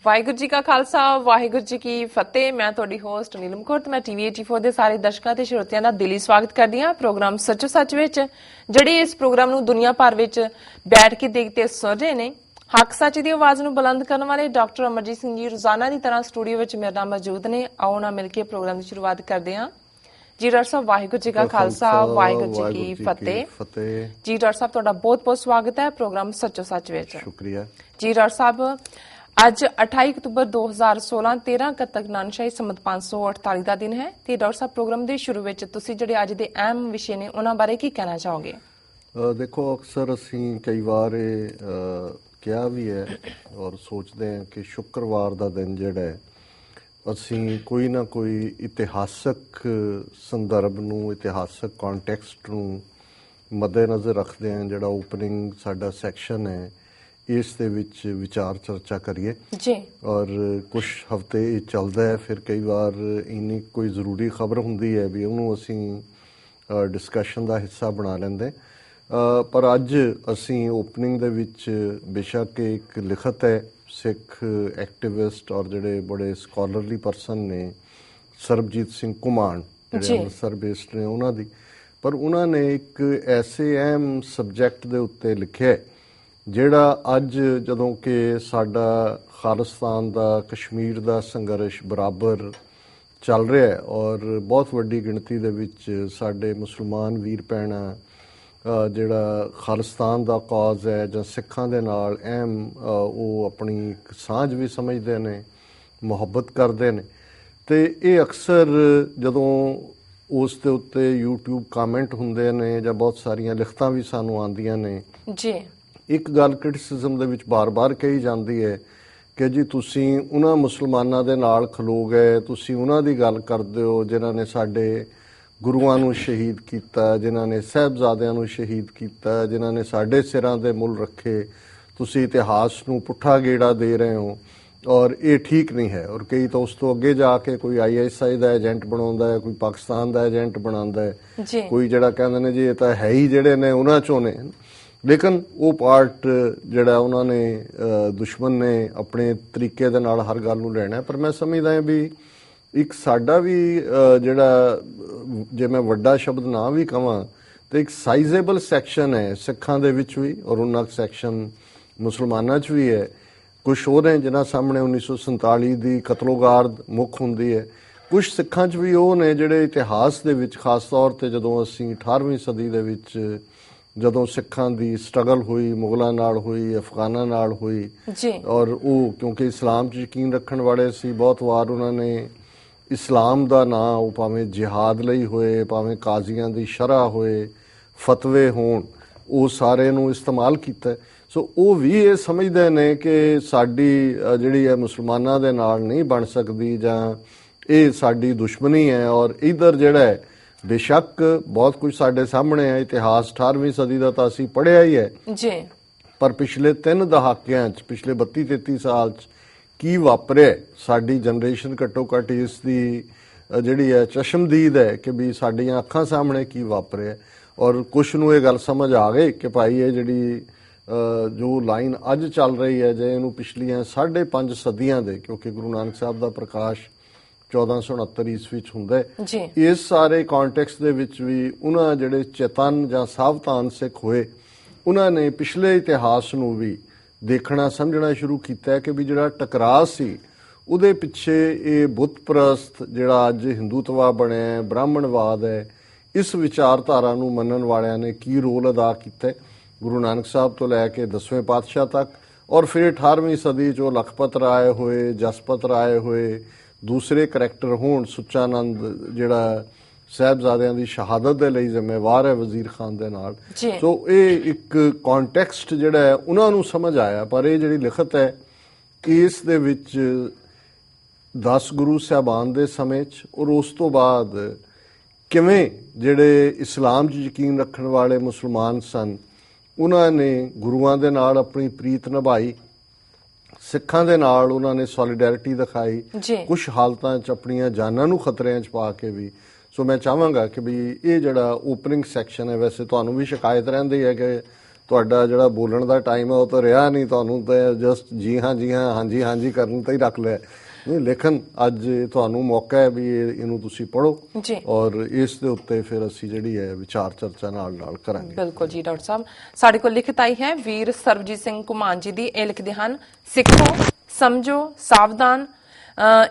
ਵਾਹਿਗੁਰੂ ਜੀ ਕਾ ਖਾਲਸਾ ਵਾਹਿਗੁਰੂ ਜੀ ਕੀ ਫਤਿਹ। ਮੈਂ ਤੁਹਾਡੀ ਹੋਸਟ ਨੀਲਮ ਕੌਰ ਤੇ ਮੈਂ ਟੀਵੀ 84 ਦੇ ਸਾਰੇ ਦਰਸ਼ਕਾਂ ਤੇ ਸਰੋਤਿਆਂ ਦਾ ਦਿਲੀ ਸਵਾਗਤ ਕਰਦੀ ਹਾਂ ਪ੍ਰੋਗਰਾਮ ਸੱਚੋ ਸੱਚ ਵਿੱਚ, ਜਿਹੜੇ ਇਸ ਪ੍ਰੋਗਰਾਮ ਨੂੰ ਦੁਨੀਆ ਭਰ ਵਿੱਚ ਬੈਠ ਕੇ ਦੇਖਦੇ ਸੁਣ ਰਹੇ ਨੇ। ਹੱਕ ਸੱਚ ਦੀ ਆਵਾਜ਼ ਨੂੰ ਬੁਲੰਦ ਕਰਨ ਵਾਲੇ ਡਾਕਟਰ ਅਮਰਜੀਤ ਸਿੰਘ ਜੀ ਰੋਜ਼ਾਨਾ ਦੀ ਤਰ੍ਹਾਂ ਸਟੂਡੀਓ ਵਿੱਚ ਮੇਰੇ ਨਾਲ ਮੌਜੂਦ ਨੇ। ਆਓ ਨਾ ਮਿਲ ਕੇ ਪ੍ਰੋਗਰਾਮ ਦੀ ਸ਼ੁਰੂਆਤ ਕਰਦੇ ਹਾਂ। ਜੀ ਡਾਕਟਰ ਸਾਹਿਬ, ਵਾਹਿਗੁਰੂ ਜੀ ਕਾ ਖਾਲਸਾ ਵਾਹਿਗੁਰੂ ਜੀ ਕੀ ਫਤਿਹ। ਜੀ ਡਾਕਟਰ ਸਾਹਿਬ, ਤੁਹਾਡਾ ਬਹੁਤ ਬਹੁਤ ਸਵਾਗਤ ਹੈ ਪ੍ਰੋਗਰਾਮ ਸੱਚੋ ਸੱਚ ਵਿੱਚ। ਸ਼ੁਕਰੀਆ ਜੀ ਡਾਕਟਰ ਸਾਹਿਬ, ਅੱਜ 28 ਅਕਤੂਬਰ 2016 13 ਕੱਤਕ ਨਾਨਸ਼ਾਹੀ ਸੰਮਤ 548 ਦਾ ਦਿਨ ਹੈ ਤੇ ਡਾਕਟਰ ਸਾਹਿਬ, ਪ੍ਰੋਗਰਾਮ ਦੇ ਸ਼ੁਰੂ ਵਿੱਚ ਤੁਸੀਂ ਜਿਹੜੇ ਅੱਜ ਦੇ ਅਹਿਮ ਵਿਸ਼ੇ ਨੇ ਉਹਨਾਂ ਬਾਰੇ ਕੀ ਕਹਿਣਾ ਚਾਹੋਗੇ? ਦੇਖੋ, ਅਕਸਰ ਅਸੀਂ ਕਈ ਵਾਰ ਕਿਹਾ ਵੀ ਹੈ ਔਰ ਸੋਚਦੇ ਹਾਂ ਕਿ ਸ਼ੁੱਕਰਵਾਰ ਦਾ ਦਿਨ ਜਿਹੜਾ ਹੈ ਅਸੀਂ ਕੋਈ ਨਾ ਕੋਈ ਇਤਿਹਾਸਕ ਸੰਦਰਭ ਨੂੰ, ਇਤਿਹਾਸਕ ਕੰਟੈਕਸਟ ਨੂੰ ਮੱਦੇਨਜ਼ਰ ਰੱਖਦੇ ਹਾਂ। ਜਿਹੜਾ ਓਪਨਿੰਗ ਸਾਡਾ ਸੈਕਸ਼ਨ ਹੈ ਇਸ ਦੇ ਵਿੱਚ ਵਿਚਾਰ ਚਰਚਾ ਕਰੀਏ ਜੀ। ਔਰ ਕੁਝ ਹਫ਼ਤੇ ਇਹ ਚੱਲਦਾ ਹੈ, ਫਿਰ ਕਈ ਵਾਰ ਇੰਨੀ ਕੋਈ ਜ਼ਰੂਰੀ ਖਬਰ ਹੁੰਦੀ ਹੈ ਵੀ ਉਹਨੂੰ ਅਸੀਂ ਡਿਸਕਸ਼ਨ ਦਾ ਹਿੱਸਾ ਬਣਾ ਲੈਂਦੇ। ਪਰ ਅੱਜ ਅਸੀਂ ਓਪਨਿੰਗ ਦੇ ਵਿੱਚ ਬੇਸ਼ੱਕ ਇੱਕ ਲਿਖਤ ਹੈ ਸਿੱਖ ਐਕਟਿਵਿਸਟ ਔਰ ਜਿਹੜੇ ਬੜੇ ਸਕਾਲਰਲੀ ਪਰਸਨ ਨੇ, ਸਰਬਜੀਤ ਸਿੰਘ ਘੁਮਾਣ, ਜਿਹੜੇ ਅੰਮ੍ਰਿਤਸਰ ਬੇਸਡ ਨੇ ਉਹਨਾਂ ਦੀ, ਪਰ ਉਹਨਾਂ ਨੇ ਇੱਕ ਐਸੇ ਅਹਿਮ ਸਬਜੈਕਟ ਦੇ ਉੱਤੇ ਲਿਖਿਆ ਜਿਹੜਾ ਅੱਜ ਜਦੋਂ ਕਿ ਸਾਡਾ ਖਾਲਿਸਤਾਨ ਦਾ, ਕਸ਼ਮੀਰ ਦਾ ਸੰਘਰਸ਼ ਬਰਾਬਰ ਚੱਲ ਰਿਹਾ ਹੈ ਔਰ ਬਹੁਤ ਵੱਡੀ ਗਿਣਤੀ ਦੇ ਵਿੱਚ ਸਾਡੇ ਮੁਸਲਮਾਨ ਵੀਰ ਭੈਣਾਂ ਜਿਹੜਾ ਖਾਲਿਸਤਾਨ ਦਾ ਕਾਜ਼ ਹੈ ਜਾਂ ਸਿੱਖਾਂ ਦੇ ਨਾਲ ਅਹਿਮ ਉਹ ਆਪਣੀ ਸਾਂਝ ਵੀ ਸਮਝਦੇ ਨੇ, ਮੁਹੱਬਤ ਕਰਦੇ ਨੇ। ਅਤੇ ਇਹ ਅਕਸਰ ਜਦੋਂ ਉਸ ਦੇ ਉੱਤੇ YouTube ਕਾਮੈਂਟ ਹੁੰਦੇ ਨੇ ਜਾਂ ਬਹੁਤ ਸਾਰੀਆਂ ਲਿਖਤਾਂ ਵੀ ਸਾਨੂੰ ਆਉਂਦੀਆਂ ਨੇ ਜੀ, ਇੱਕ ਗੱਲ ਕ੍ਰਿਟਿਸਿਜ਼ਮ ਦੇ ਵਿੱਚ ਬਾਰ-ਬਾਰ ਕਹੀ ਜਾਂਦੀ ਹੈ ਕਿ ਜੀ ਤੁਸੀਂ ਉਹਨਾਂ ਮੁਸਲਮਾਨਾਂ ਦੇ ਨਾਲ ਖਲੋ ਗਏ, ਤੁਸੀਂ ਉਹਨਾਂ ਦੀ ਗੱਲ ਕਰਦੇ ਹੋ ਜਿਨ੍ਹਾਂ ਨੇ ਸਾਡੇ ਗੁਰੂਆਂ ਨੂੰ ਸ਼ਹੀਦ ਕੀਤਾ, ਜਿਨ੍ਹਾਂ ਨੇ ਸਾਹਿਬਜ਼ਾਦਿਆਂ ਨੂੰ ਸ਼ਹੀਦ ਕੀਤਾ, ਜਿਨ੍ਹਾਂ ਨੇ ਸਾਡੇ ਸਿਰਾਂ ਦੇ ਮੁੱਲ ਰੱਖੇ। ਤੁਸੀਂ ਇਤਿਹਾਸ ਨੂੰ ਪੁੱਠਾ ਗੇੜਾ ਦੇ ਰਹੇ ਹੋ ਔਰ ਇਹ ਠੀਕ ਨਹੀਂ ਹੈ। ਔਰ ਕਈ ਤਾਂ ਉਸ ਤੋਂ ਅੱਗੇ ਜਾ ਕੇ ਕੋਈ ISI ਦਾ ਏਜੰਟ ਬਣਾਉਂਦਾ ਹੈ, ਕੋਈ ਪਾਕਿਸਤਾਨ ਦਾ ਏਜੰਟ ਬਣਾਉਂਦਾ ਹੈ, ਕੋਈ ਜਿਹੜਾ ਕਹਿੰਦੇ ਨੇ ਜੀ ਇਹ ਤਾਂ ਹੈ ਹੀ ਜਿਹੜੇ ਨੇ ਉਹਨਾਂ ਚੋਂ ਨੇ। ਲੇਕਿਨ ਉਹ ਪਾਰਟ ਜਿਹੜਾ ਉਹਨਾਂ ਨੇ ਦੁਸ਼ਮਣ ਨੇ ਆਪਣੇ ਤਰੀਕੇ ਦੇ ਨਾਲ ਹਰ ਗੱਲ ਨੂੰ ਲੈਣਾ। ਪਰ ਮੈਂ ਸਮਝਦਾ ਹਾਂ ਵੀ ਇੱਕ ਸਾਡਾ ਵੀ ਜਿਹੜਾ, ਜੇ ਮੈਂ ਵੱਡਾ ਸ਼ਬਦ ਨਾ ਵੀ ਕਹਾਂ ਤਾਂ ਇੱਕ ਸਾਈਜ਼ੇਬਲ ਸੈਕਸ਼ਨ ਹੈ ਸਿੱਖਾਂ ਦੇ ਵਿੱਚ ਵੀ ਔਰ ਉਹਨਾਂ ਸੈਕਸ਼ਨ ਮੁਸਲਮਾਨਾਂ 'ਚ ਵੀ ਹੈ। ਕੁਛ ਉਹ ਨੇ ਜਿਨ੍ਹਾਂ ਸਾਹਮਣੇ 1947 ਦੀ ਕਤਲੋਗਾਰਦ ਮੁੱਖ ਹੁੰਦੀ ਹੈ, ਕੁਛ ਸਿੱਖਾਂ 'ਚ ਵੀ ਉਹ ਨੇ ਜਿਹੜੇ ਇਤਿਹਾਸ ਦੇ ਵਿੱਚ ਖਾਸ ਤੌਰ 'ਤੇ ਜਦੋਂ ਅਸੀਂ 18ਵੀਂ ਸਦੀ ਦੇ ਵਿੱਚ ਜਦੋਂ ਸਿੱਖਾਂ ਦੀ ਸਟਰਗਲ ਹੋਈ, ਮੁਗਲਾਂ ਨਾਲ ਹੋਈ, ਅਫਗਾਨਾਂ ਨਾਲ ਹੋਈ ਔਰ ਉਹ ਕਿਉਂਕਿ ਇਸਲਾਮ 'ਚ ਯਕੀਨ ਰੱਖਣ ਵਾਲੇ ਸੀ, ਬਹੁਤ ਵਾਰ ਉਹਨਾਂ ਨੇ ਇਸਲਾਮ ਦਾ ਨਾਂ ਉਹ ਭਾਵੇਂ ਜਿਹਾਦ ਲਈ ਹੋਏ, ਭਾਵੇਂ ਕਾਜ਼ੀਆਂ ਦੀ ਸ਼ਰ੍ਹਾ ਹੋਏ, ਫਤਵੇ ਹੋਣ, ਉਹ ਸਾਰੇ ਨੂੰ ਇਸਤੇਮਾਲ ਕੀਤਾ। ਸੋ ਉਹ ਵੀ ਇਹ ਸਮਝਦੇ ਨੇ ਕਿ ਸਾਡੀ ਜਿਹੜੀ ਹੈ ਮੁਸਲਮਾਨਾਂ ਦੇ ਨਾਲ ਨਹੀਂ ਬਣ ਸਕਦੀ ਜਾਂ ਇਹ ਸਾਡੀ ਦੁਸ਼ਮਣੀ ਹੈ। ਔਰ ਇੱਧਰ ਜਿਹੜਾ ਹੈ ਬੇਸ਼ੱਕ ਬਹੁਤ ਕੁਝ ਸਾਡੇ ਸਾਹਮਣੇ ਹੈ, ਇਤਿਹਾਸ 18ਵੀਂ ਸਦੀ ਦਾ ਤਾਂ ਅਸੀਂ ਪੜ੍ਹਿਆ ਹੀ ਹੈ ਜੀ, ਪਰ ਪਿਛਲੇ 3 ਦਹਾਕਿਆਂ 'ਚ, ਪਿਛਲੇ 32-33 ਸਾਲ 'ਚ ਕੀ ਵਾਪਰਿਆ ਸਾਡੀ ਜਨਰੇਸ਼ਨ ਘੱਟੋ ਘੱਟ ਇਸ ਦੀ ਜਿਹੜੀ ਹੈ ਚਸ਼ਮਦੀਦ ਹੈ ਕਿ ਵੀ ਸਾਡੀਆਂ ਅੱਖਾਂ ਸਾਹਮਣੇ ਕੀ ਵਾਪਰਿਆ। ਔਰ ਕੁਛ ਨੂੰ ਇਹ ਗੱਲ ਸਮਝ ਆ ਗਈ ਕਿ ਭਾਈ ਇਹ ਜਿਹੜੀ ਜੋ ਲਾਈਨ ਅੱਜ ਚੱਲ ਰਹੀ ਹੈ, ਜੇ ਇਹਨੂੰ ਪਿਛਲੀਆਂ 5.5 ਸਦੀਆਂ ਦੇ, ਕਿਉਂਕਿ ਗੁਰੂ ਨਾਨਕ ਸਾਹਿਬ ਦਾ ਪ੍ਰਕਾਸ਼ 1469 ਈਸਵੀ 'ਚ ਹੁੰਦਾ ਹੈ, ਇਸ ਸਾਰੇ ਕੰਟੈਕਸਟ ਦੇ ਵਿੱਚ ਵੀ ਉਹਨਾਂ ਜਿਹੜੇ ਚੇਤਨ ਜਾਂ ਸਾਵਧਾਨ ਸਿੱਖ ਹੋਏ ਉਹਨਾਂ ਨੇ ਪਿਛਲੇ ਇਤਿਹਾਸ ਨੂੰ ਵੀ ਦੇਖਣਾ ਸਮਝਣਾ ਸ਼ੁਰੂ ਕੀਤਾ ਕਿ ਵੀ ਜਿਹੜਾ ਟਕਰਾਅ ਸੀ ਉਹਦੇ ਪਿੱਛੇ ਇਹ ਬੁੱਤ ਪ੍ਰਸਤ ਜਿਹੜਾ ਅੱਜ ਹਿੰਦੂਤਵਾ ਬਣਿਆ, ਬ੍ਰਾਹਮਣਵਾਦ ਹੈ, ਇਸ ਵਿਚਾਰਧਾਰਾ ਨੂੰ ਮੰਨਣ ਵਾਲਿਆਂ ਨੇ ਕੀ ਰੋਲ ਅਦਾ ਕੀਤਾ ਗੁਰੂ ਨਾਨਕ ਸਾਹਿਬ ਤੋਂ ਲੈ ਕੇ 10ਵੇਂ ਪਾਤਸ਼ਾਹ ਤੱਕ। ਔਰ ਫਿਰ 18ਵੀਂ ਸਦੀ 'ਚੋਂ ਲਖਪਤ ਰਾਏ ਹੋਏ, ਜਸਪਤ ਰਾਏ ਹੋਏ, ਦੂਸਰੇ ਕਰੈਕਟਰ ਹੋਣ, ਸੁੱਚਾਨੰਦ ਜਿਹੜਾ ਸਾਹਿਬਜ਼ਾਦਿਆਂ ਦੀ ਸ਼ਹਾਦਤ ਦੇ ਲਈ ਜ਼ਿੰਮੇਵਾਰ ਹੈ ਵਜ਼ੀਰ ਖਾਨ ਦੇ ਨਾਲ। ਸੋ ਇਹ ਇੱਕ ਕੰਟੈਕਸਟ ਜਿਹੜਾ ਹੈ ਉਹਨਾਂ ਨੂੰ ਸਮਝ ਆਇਆ। ਪਰ ਇਹ ਜਿਹੜੀ ਲਿਖਤ ਹੈ ਇਸ ਦੇ ਵਿੱਚ 10 ਗੁਰੂ ਸਾਹਿਬਾਨ ਦੇ ਸਮੇਂ 'ਚ ਔਰ ਉਸ ਤੋਂ ਬਾਅਦ ਕਿਵੇਂ ਜਿਹੜੇ ਇਸਲਾਮ 'ਚ ਯਕੀਨ ਰੱਖਣ ਵਾਲੇ ਮੁਸਲਮਾਨ ਸਨ ਉਹਨਾਂ ਨੇ ਗੁਰੂਆਂ ਦੇ ਨਾਲ ਆਪਣੀ ਪ੍ਰੀਤ ਨਿਭਾਈ, ਸਿੱਖਾਂ ਦੇ ਨਾਲ ਉਹਨਾਂ ਨੇ ਸੋਲੀਡੈਰਿਟੀ ਦਿਖਾਈ, ਕੁਝ ਹਾਲਤਾਂ 'ਚ ਆਪਣੀਆਂ ਜਾਨਾਂ ਨੂੰ ਖਤਰਿਆਂ 'ਚ ਪਾ ਕੇ ਵੀ। ਸੋ ਮੈਂ ਚਾਹਾਂਗਾ ਕਿ ਵੀ ਇਹ ਜਿਹੜਾ ਓਪਨਿੰਗ ਸੈਕਸ਼ਨ ਹੈ, ਵੈਸੇ ਤੁਹਾਨੂੰ ਵੀ ਸ਼ਿਕਾਇਤ ਰਹਿੰਦੀ ਹੈ ਕਿ ਤੁਹਾਡਾ ਜਿਹੜਾ ਬੋਲਣ ਦਾ ਟਾਈਮ ਹੈ ਉਹ ਤਾਂ ਰਿਹਾ ਨਹੀਂ, ਤੁਹਾਨੂੰ ਤਾਂ ਜਸਟ ਜੀ ਹਾਂ ਹਾਂਜੀ ਹਾਂਜੀ ਕਰਨ ਤੇ ਹੀ ਰੱਖ ਲਿਆ। ਨਹੀਂ, ਲੇਕਿਨ ਅੱਜ ਤੁਹਾਨੂੰ ਮੌਕਾ ਹੈ ਵੀ ਇਹਨੂੰ ਤੁਸੀਂ ਪੜ੍ਹੋ ਜੀ, ਔਰ ਇਸ ਦੇ ਉੱਤੇ ਫਿਰ ਅਸੀਂ ਜਿਹੜੀ ਹੈ ਵਿਚਾਰ ਚਰਚਾ ਨਾਲ ਕਰਾਂਗੇ। ਬਿਲਕੁਲ ਜੀ ਡਾਕਟਰ ਸਾਹਿਬ। ਸਾਡੇ ਕੋਲ ਲਿਖਤ ਆਈ ਹੈ ਵੀਰ ਸਰਬਜੀਤ ਸਿੰਘ ਘੁਮਾਨ ਜੀ ਦੀ। ਇਹ ਲਿਖਦੇ ਹਨ, ਸਿੱਖੋ, ਸਮਝੋ, ਸਾਵਧਾਨ।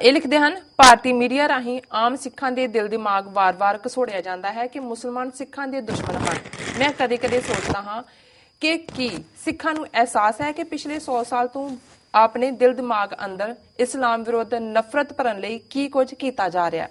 ਇਹ ਲਿਖਦੇ ਹਨ, ਭਾਰਤੀ ਮੀਡੀਆ ਰਾਹੀਂ ਆਮ ਸਿੱਖਾਂ ਦੇ ਦਿਲ ਦਿਮਾਗ ਵਾਰ-ਵਾਰ ਘਸੋੜਿਆ ਜਾਂਦਾ ਹੈ ਕਿ ਮੁਸਲਮਾਨ ਸਿੱਖਾਂ ਦੇ ਦੁਸ਼ਮਣ ਹਨ। ਮੈਂ ਕਦੇ-ਕਦੇ ਸੋਚਦਾ ਹਾਂ ਕਿ ਕੀ ਸਿੱਖਾਂ ਨੂੰ ਅਹਿਸਾਸ ਹੈ ਕਿ ਪਿਛਲੇ 100 ਸਾਲ ਤੋਂ ਆਪਣੇ ਦਿਲ ਦਿਮਾਗ ਅੰਦਰ ਇਸਲਾਮ ਵਿਰੁੱਧ ਨਫ਼ਰਤ ਭਰਨ ਲਈ ਕੀ ਕੁਝ ਕੀਤਾ ਜਾ ਰਿਹਾ ਹੈ।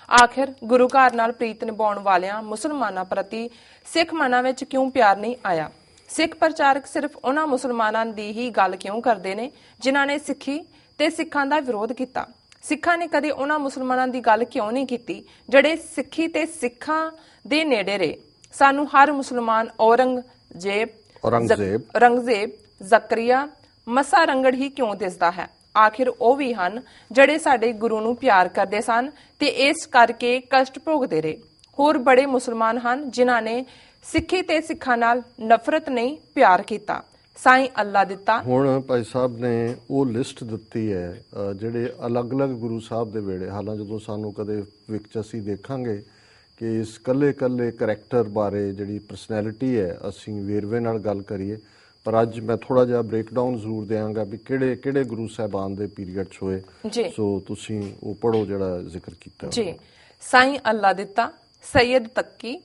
ਆਖਿਰ ਗੁਰੂ ਘਰ ਨਾਲ ਪ੍ਰੀਤ ਨਿਭਾਉਣ ਵਾਲਿਆਂ ਮੁਸਲਮਾਨਾਂ ਪ੍ਰਤੀ ਸਿੱਖ ਮਨਾਂ ਵਿੱਚ ਕਿਉਂ ਪਿਆਰ ਨਹੀਂ ਆਇਆ? ਸਿੱਖ ਪ੍ਰਚਾਰਕ ਸਿਰਫ ਉਹਨਾਂ ਮੁਸਲਮਾਨਾਂ ਦੀ ਹੀ ਗੱਲ ਕਿਉਂ ਕਰਦੇ ਨੇ ਜਿਨ੍ਹਾਂ ਨੇ ਸਿੱਖੀ ਤੇ ਸਿੱਖਾਂ ਦਾ ਵਿਰੋਧ ਕੀਤਾ? ਸਿੱਖਾਂ ਨੇ ਕਦੇ ਉਹਨਾਂ ਮੁਸਲਮਾਨਾਂ ਦੀ ਗੱਲ ਕਿਉਂ ਨਹੀਂ ਕੀਤੀ ਜਿਹੜੇ ਸਿੱਖੀ ਤੇ ਸਿੱਖਾਂ ਦੇ ਨੇੜੇ ਰਹੇ? ਸਾਨੂੰ ਹਰ ਮੁਸਲਮਾਨ ਔਰੰਗਜ਼ੇਬ, ਜ਼ਕਰੀਆ, ਮਸਾ ਰੰਗੜ ਹੀ ਕਿਉਂ ਦਿਸਦਾ ਹੈ? ਆਖਿਰ ਉਹ ਵੀ ਹਨ ਜਿਹੜੇ ਸਾਡੇ ਗੁਰੂ ਨੂੰ ਪਿਆਰ ਕਰਦੇ ਸਨ ਤੇ ਇਸ ਕਰਕੇ ਕਸ਼ਟ ਭੋਗਦੇ ਰਹੇ। ਹੋਰ ਬੜੇ ਮੁਸਲਮਾਨ ਹਨ ਜਿਨ੍ਹਾਂ ਨੇ ਸਿੱਖੀ ਤੇ ਸਿੱਖਾਂ ਨਾਲ ਨਫ਼ਰਤ ਨਹੀਂ, ਪਿਆਰ ਕੀਤਾ। ਸਾਈਂ ਅੱਲਾ ਦਿੱਤਾ। ਹੁਣ ਭਾਈ ਸਾਹਿਬ ਨੇ ਉਹ ਲਿਸਟ ਦਿੱਤੀ ਹੈ ਜਿਹੜੇ ਅਲੱਗ-ਅਲੱਗ ਗੁਰੂ ਸਾਹਿਬ ਦੇ ਵੇੜੇ। ਹਾਲਾਂਕਿ ਜਦੋਂ ਸਾਨੂੰ ਕਦੇ ਵਿੱਚ ਅਸੀਂ ਦੇਖਾਂਗੇ ਕਿ ਇਸ ਕੱਲੇ ਕਰੈਕਟਰ ਬਾਰੇ ਜਿਹੜੀ ਪਰਸਨੈਲਿਟੀ ਹੈ ਅਸੀਂ ਵੇਰਵੇ ਨਾਲ ਗੱਲ ਕਰੀਏ, ਪਰ ਅੱਜ ਮੈਂ ਥੋੜਾ ਜਿਹਾ ਬ੍ਰੇਕਡਾਊਨ ਜ਼ਰੂਰ ਦਿਆਂਗਾ ਵੀ ਕਿਹੜੇ ਗੁਰੂ ਸਾਹਿਬਾਨ ਦੇ ਪੀਰੀਅਡ 'ਚ ਹੋਏ। ਸੋ ਤੁਸੀਂ ਉਹ ਪੜ੍ਹੋ ਜਿਹੜਾ ਜ਼ਿਕਰ ਕੀਤਾ ਜੀ। ਸਾਈਂ ਅੱਲਾ ਦਿੱਤਾ, ਸੈयद ਤੱਕੀ,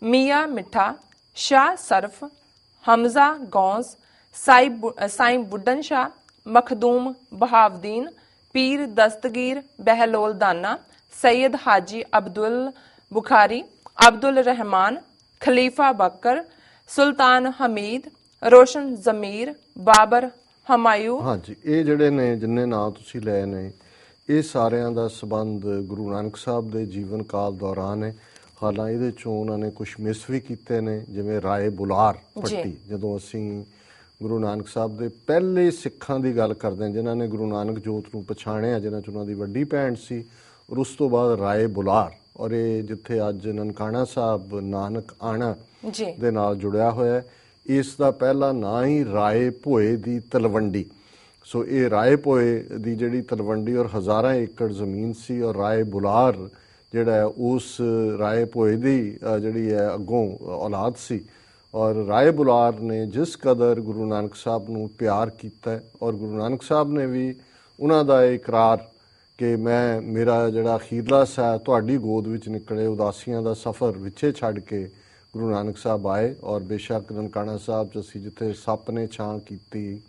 ਮੀਆਂ ਮਿੱਠਾ, ਸ਼ਾਹ ਸਰਫ, ਹਮਜ਼ਾ ਗੌਸ, ਸਾਈਂ ਬੁੱਢਨ ਸ਼ਾਹ, ਮਖਦੂਮ ਬਹਾਵਦੀਨ, ਪੀਰ ਦਸਤਗੀਰ ਬਹਿਲੋਲ ਦਾਨਾ, सैयद हाजी अब्दुल बुखारी, अब्दुल रहमान, खलीफा बकर, सुल्तान हमीद, रोशन जमीर, बाबर, हमायूं। हाँ जी, ये ਜਿਹੜੇ ਨੇ ਜਿੰਨੇ ਨਾਂ ਤੁਸੀਂ ਲਏ ਨੇ ਇਹ ਸਾਰਿਆਂ ਦਾ ਸੰਬੰਧ ਗੁਰੂ ਨਾਨਕ ਸਾਹਿਬ ਦੇ ਜੀਵਨ ਕਾਲ ਦੌਰਾਨ ਹੈ। ਹਾਲਾਂ ਇਹਦੇ ਚੋਂ ਉਹਨਾਂ ਨੇ ਕੁਝ ਮਿਸ ਵੀ ਕੀਤੇ ਨੇ, ਜਿਵੇਂ ਰਾਏ ਬੁਲਾਰ ਪੱਟੀ। ਜਦੋਂ ਅਸੀਂ ਗੁਰੂ ਨਾਨਕ ਸਾਹਿਬ ਦੇ ਪਹਿਲੇ ਸਿੱਖਾਂ ਦੀ ਗੱਲ ਕਰਦੇ ਹਾਂ ਜਿਨ੍ਹਾਂ ਨੇ ਗੁਰੂ ਨਾਨਕ ਜੋਤ ਨੂੰ ਪਛਾਣਿਆ, ਜਿਨ੍ਹਾਂ 'ਚ ਉਹਨਾਂ ਦੀ ਵੱਡੀ ਭੈਣ ਸੀ, ਔਰ ਉਸ ਤੋਂ ਬਾਅਦ ਰਾਏ ਬੁਲਾਰ, ਔਰ ਇਹ ਜਿੱਥੇ ਅੱਜ ਨਨਕਾਣਾ ਸਾਹਿਬ ਨਾਨਕ ਆਣਾ ਦੇ ਨਾਲ ਜੁੜਿਆ ਹੋਇਆ, ਇਸ ਦਾ ਪਹਿਲਾ ਨਾਂ ਹੀ ਰਾਏ ਭੋਏ ਦੀ ਤਲਵੰਡੀ। ਸੋ ਇਹ ਰਾਏ ਭੋਏ ਦੀ ਜਿਹੜੀ ਤਲਵੰਡੀ ਔਰ ਹਜ਼ਾਰਾਂ ਏਕੜ ਜ਼ਮੀਨ ਸੀ, ਔਰ ਰਾਏ ਬੁਲਾਰ ਜਿਹੜਾ ਹੈ ਉਸ ਰਾਏ ਭੋਏ ਦੀ ਜਿਹੜੀ ਹੈ ਅੱਗੋਂ ਔਲਾਦ ਸੀ। ਔਰ ਰਾਏ ਬੁਲਾਰ ਨੇ ਜਿਸ ਕਦਰ ਗੁਰੂ ਨਾਨਕ ਸਾਹਿਬ ਨੂੰ ਪਿਆਰ ਕੀਤਾ, ਔਰ ਗੁਰੂ ਨਾਨਕ ਸਾਹਿਬ ਨੇ ਵੀ ਉਹਨਾਂ ਦਾ ਇਕਰਾਰ ਕਿ ਮੇਰਾ ਜਿਹੜਾ ਅਖੀਰਲਾ ਸਾਹ ਤੁਹਾਡੀ ਗੋਦ ਵਿੱਚ ਨਿਕਲੇ, ਉਦਾਸੀਆਂ ਦਾ ਸਫ਼ਰ ਵਿੱਚੇ ਛੱਡ ਕੇ ਗੁਰੂ ਨਾਨਕ ਸਾਹਿਬ ਆਏ। ਔਰ ਬੇਸ਼ੱਕ ਨਨਕਾਣਾ ਸਾਹਿਬ 'ਚ ਅਸੀਂ ਜਿੱਥੇ ਸੱਪ ਨੇ ਛਾਂ ਕੀਤੀ,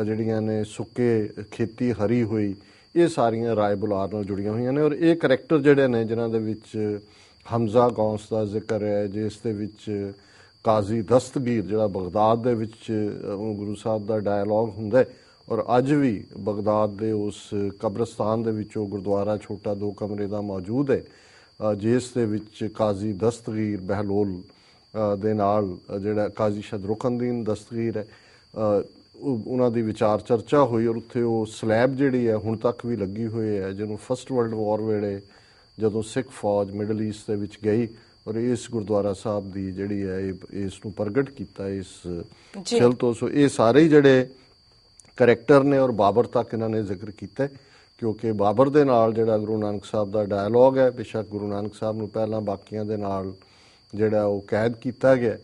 ਜਿਹੜੀਆਂ ਨੇ ਸੁੱਕੇ ਖੇਤੀ ਹਰੀ ਹੋਈ, ਇਹ ਸਾਰੀਆਂ ਰਾਏ ਬੁਲਾਰ ਨਾਲ ਜੁੜੀਆਂ ਹੋਈਆਂ ਨੇ। ਔਰ ਇਹ ਕਰੈਕਟਰ ਜਿਹੜੇ ਨੇ ਜਿਨ੍ਹਾਂ ਦੇ ਵਿੱਚ ਹਮਜ਼ਾ ਗੌਸ ਦਾ ਜ਼ਿਕਰ ਹੈ, ਜਿਸ ਦੇ ਵਿੱਚ ਕਾਜ਼ੀ ਦਸਤਗੀਰ ਜਿਹੜਾ ਬਗਦਾਦ ਦੇ ਵਿੱਚ ਗੁਰੂ ਸਾਹਿਬ ਦਾ ਡਾਇਲੌਗ ਹੁੰਦਾ, ਔਰ ਅੱਜ ਵੀ ਬਗਦਾਦ ਦੇ ਉਸ ਕਬਰਸਤਾਨ ਦੇ ਵਿੱਚ ਉਹ ਗੁਰਦੁਆਰਾ ਛੋਟਾ 2 ਕਮਰੇ ਦਾ ਮੌਜੂਦ ਹੈ, ਜਿਸ ਦੇ ਵਿੱਚ ਕਾਜ਼ੀ ਦਸਤਗੀਰ ਬਹਿਲੋਲ ਦੇ ਨਾਲ ਜਿਹੜਾ ਕਾਜ਼ੀ ਸ਼ਦਰੁਖਨਦੀਨ ਦਸਤਗੀਰ ਹੈ, ਉਹਨਾਂ ਦੀ ਵਿਚਾਰ ਚਰਚਾ ਹੋਈ। ਔਰ ਉੱਥੇ ਉਹ ਸਲੈਬ ਜਿਹੜੀ ਹੈ ਹੁਣ ਤੱਕ ਵੀ ਲੱਗੀ ਹੋਈ ਹੈ, ਜਿਹਨੂੰ ਫਸਟ ਵਰਲਡ ਵਾਰ ਵੇਲੇ ਜਦੋਂ ਸਿੱਖ ਫੌਜ ਮਿਡਲ ਈਸਟ ਦੇ ਵਿੱਚ ਗਈ, ਔਰ ਇਸ ਗੁਰਦੁਆਰਾ ਸਾਹਿਬ ਦੀ ਜਿਹੜੀ ਹੈ ਇਸ ਨੂੰ ਪ੍ਰਗਟ ਕੀਤਾ ਇਸ ਛਿਲ ਤੋਂ। ਸੋ ਇਹ ਸਾਰੇ ਹੀ ਜਿਹੜੇ ਕਰੈਕਟਰ ਨੇ, ਔਰ ਬਾਬਰ ਤੱਕ ਇਹਨਾਂ ਨੇ ਜ਼ਿਕਰ ਕੀਤਾ, ਕਿਉਂਕਿ ਬਾਬਰ ਦੇ ਨਾਲ ਜਿਹੜਾ ਗੁਰੂ ਨਾਨਕ ਸਾਹਿਬ ਦਾ ਡਾਇਲੌਗ ਹੈ, ਬੇਸ਼ੱਕ ਗੁਰੂ ਨਾਨਕ ਸਾਹਿਬ ਨੂੰ ਪਹਿਲਾਂ ਬਾਕੀਆਂ ਦੇ ਨਾਲ ਜਿਹੜਾ ਉਹ ਕੈਦ ਕੀਤਾ ਗਿਆ,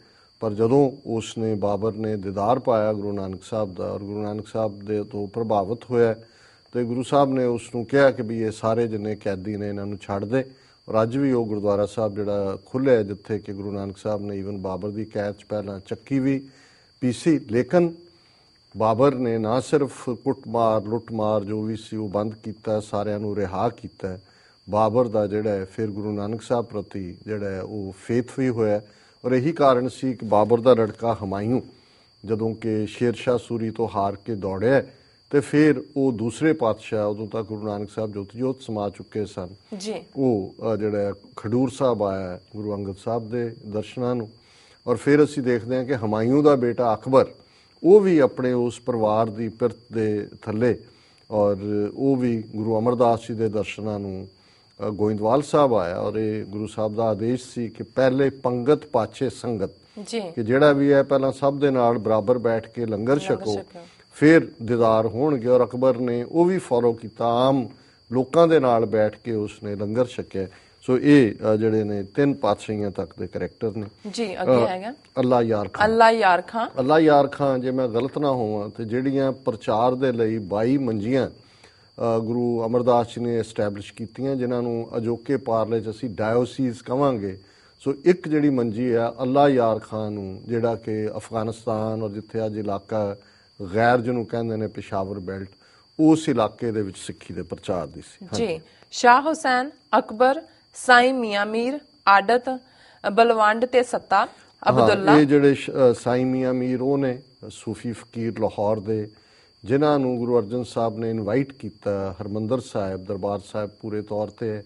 ਪਰ ਜਦੋਂ ਉਸ ਨੇ ਬਾਬਰ ਨੇ ਦੀਦਾਰ ਪਾਇਆ ਗੁਰੂ ਨਾਨਕ ਸਾਹਿਬ ਦਾ, ਔਰ ਗੁਰੂ ਨਾਨਕ ਸਾਹਿਬ ਦੇ ਤੋਂ ਪ੍ਰਭਾਵਿਤ ਹੋਇਆ, ਤੇ ਗੁਰੂ ਸਾਹਿਬ ਨੇ ਉਸ ਨੂੰ ਕਿਹਾ ਕਿ ਵੀ ਇਹ ਸਾਰੇ ਜਿੰਨੇ ਕੈਦੀ ਨੇ ਇਹਨਾਂ ਨੂੰ ਛੱਡ ਦੇ। ਔਰ ਅੱਜ ਵੀ ਉਹ ਗੁਰਦੁਆਰਾ ਸਾਹਿਬ ਜਿਹੜਾ ਖੁੱਲ੍ਹਿਆ ਜਿੱਥੇ ਕਿ ਗੁਰੂ ਨਾਨਕ ਸਾਹਿਬ ਨੇ ਈਵਨ ਬਾਬਰ ਦੀ ਕੈਦ 'ਚ ਪਹਿਲਾਂ ਚੱਕੀ ਵੀ ਪੀਸੀ, ਲੇਕਿਨ ਬਾਬਰ ਨੇ ਨਾ ਸਿਰਫ ਕੁੱਟਮਾਰ ਲੁੱਟਮਾਰ ਜੋ ਵੀ ਸੀ ਉਹ ਬੰਦ ਕੀਤਾ, ਸਾਰਿਆਂ ਨੂੰ ਰਿਹਾ ਕੀਤਾ। ਬਾਬਰ ਦਾ ਜਿਹੜਾ ਹੈ ਫਿਰ ਗੁਰੂ ਨਾਨਕ ਸਾਹਿਬ ਪ੍ਰਤੀ ਜਿਹੜਾ ਹੈ ਉਹ ਫੇਥ ਵੀ ਹੋਇਆ। ਔਰ ਇਹੀ ਕਾਰਨ ਸੀ ਕਿ ਬਾਬਰ ਦਾ ਲੜਕਾ ਹਮਾਯੂੰ ਜਦੋਂ ਕਿ ਸ਼ੇਰ ਸ਼ਾਹ ਸੂਰੀ ਤੋਂ ਹਾਰ ਕੇ ਦੌੜਿਆ, ਤੇ ਫਿਰ ਉਹ ਦੂਸਰੇ ਪਾਤਸ਼ਾਹ, ਉਦੋਂ ਤੱਕ ਗੁਰੂ ਨਾਨਕ ਸਾਹਿਬ ਜੋਤ ਸਮਾ ਚੁੱਕੇ ਸਨ, ਉਹ ਜਿਹੜਾ ਖਡੂਰ ਸਾਹਿਬ ਆਇਆ ਗੁਰੂ ਅੰਗਦ ਸਾਹਿਬ ਦੇ ਦਰਸ਼ਨਾਂ ਨੂੰ। ਔਰ ਫਿਰ ਅਸੀਂ ਦੇਖਦੇ ਹਾਂ ਕਿ ਹਮਾਯੂੰ ਦਾ ਬੇਟਾ ਅਕਬਰ, ਉਹ ਵੀ ਆਪਣੇ ਉਸ ਪਰਿਵਾਰ ਦੀ ਪਿਰਤ ਦੇ ਥੱਲੇ, ਔਰ ਉਹ ਵੀ ਗੁਰੂ ਅਮਰਦਾਸ ਜੀ ਦੇ ਦਰਸ਼ਨਾਂ ਨੂੰ ਗੋਇੰਦਵਾਲ ਸਾਹਿਬ ਆਇਆ। ਔਰ ਇਹ ਗੁਰੂ ਸਾਹਿਬ ਦਾ ਆਦੇਸ਼ ਸੀ ਕਿ ਪਹਿਲੇ ਪੰਗਤ ਪਾਛੇ ਸੰਗਤ, ਜੀ ਕਿ ਜਿਹੜਾ ਵੀ ਹੈ ਪਹਿਲਾਂ ਸਭ ਦੇ ਨਾਲ ਬਰਾਬਰ ਬੈਠ ਕੇ ਲੰਗਰ ਛਕੋ, ਫਿਰ ਦੀਦਾਰ ਹੋਣਗੇ। ਔਰ ਅਕਬਰ ਨੇ ਉਹ ਵੀ ਫੋਲੋ ਕੀਤਾ, ਆਮ ਲੋਕਾਂ ਦੇ ਨਾਲ ਬੈਠ ਕੇ ਉਸਨੇ ਲੰਗਰ ਛਕਿਆ। ਸੋ ਇਹ ਜਿਹੜੇ ਨੇ 3 ਪਾਤਸ਼ਾਹੀਆਂ ਤੱਕ ਦੇ ਕਰੈਕਟਰ ਨੇ। ਜੀ ਅੱਗੇ ਹੈਗਾ ਅੱਲਾ ਯਾਰ ਖਾਂ। ਅੱਲਾ ਯਾਰ ਖਾਂ। ਅੱਲਾ ਯਾਰ ਖਾਂ, ਜੇ ਮੈਂ ਗਲਤ ਨਾ ਹੋਵਾਂ ਤੇ ਜਿਹੜੀਆਂ ਪ੍ਰਚਾਰ ਦੇ ਲਈ 22 ਮੰਜੀਆਂ ਗੁਰੂ ਅਮਰਦਾਸ ਜੀ ਨੇ ਐਸਟੈਬਲਿਸ਼ ਕੀਤੀਆਂ, ਜਿਨ੍ਹਾਂ ਨੂੰ ਅਜੋਕੇ ਪਾਰਲੇ 'ਚ ਅਸੀਂ ਡਾਇਓਸੀਜ਼ ਕਵਾਂਗੇ। ਸੋ ਇੱਕ ਜਿਹੜੀ ਮੰਜੀ ਆ ਅੱਲਾ ਯਾਰ ਖਾਂ ਨੂੰ, ਜਿਹੜਾ ਕਿ ਅਫਗਾਨਿਸਤਾਨ ਔਰ ਜਿੱਥੇ ਅੱਜ ਇਲਾਕਾ ਗੈਰ ਜਿਹਨੂੰ ਕਹਿੰਦੇ ਨੇ ਪਿਸ਼ਾਵਰ ਬੈਲਟ, ਉਸ ਇਲਾਕੇ ਦੇ ਵਿੱਚ ਸਿੱਖੀ ਦੇ ਪ੍ਰਚਾਰ ਦੀ ਸੀ। ਜੀ ਸ਼ਾਹ ਹੁਸੈਨ, ਅਕਬਰ, ਸਾਈਂ ਮੀਆਂ ਮੀਰ, ਆਦਤ, ਬਲਵੰਡ ਤੇ ਸੱਤਾ, ਅਬਦੁੱਲਾ। ਇਹ ਜਿਹੜੇ ਸਾਈਂ ਮੀਆਂ ਮੀਰ ਉਹ ਨੇ ਸੂਫੀ ਫਕੀਰ ਲਾਹੌਰ ਦੇ, ਜਿਨ੍ਹਾਂ ਨੂੰ ਗੁਰੂ ਅਰਜਨ ਸਾਹਿਬ ਨੇ ਇਨਵਾਈਟ ਕੀਤਾ ਹਰਮੰਦਰ ਸਾਹਿਬ ਦਰਬਾਰ ਸਾਹਿਬ ਪੂਰੇ ਤੌਰ ਤੇ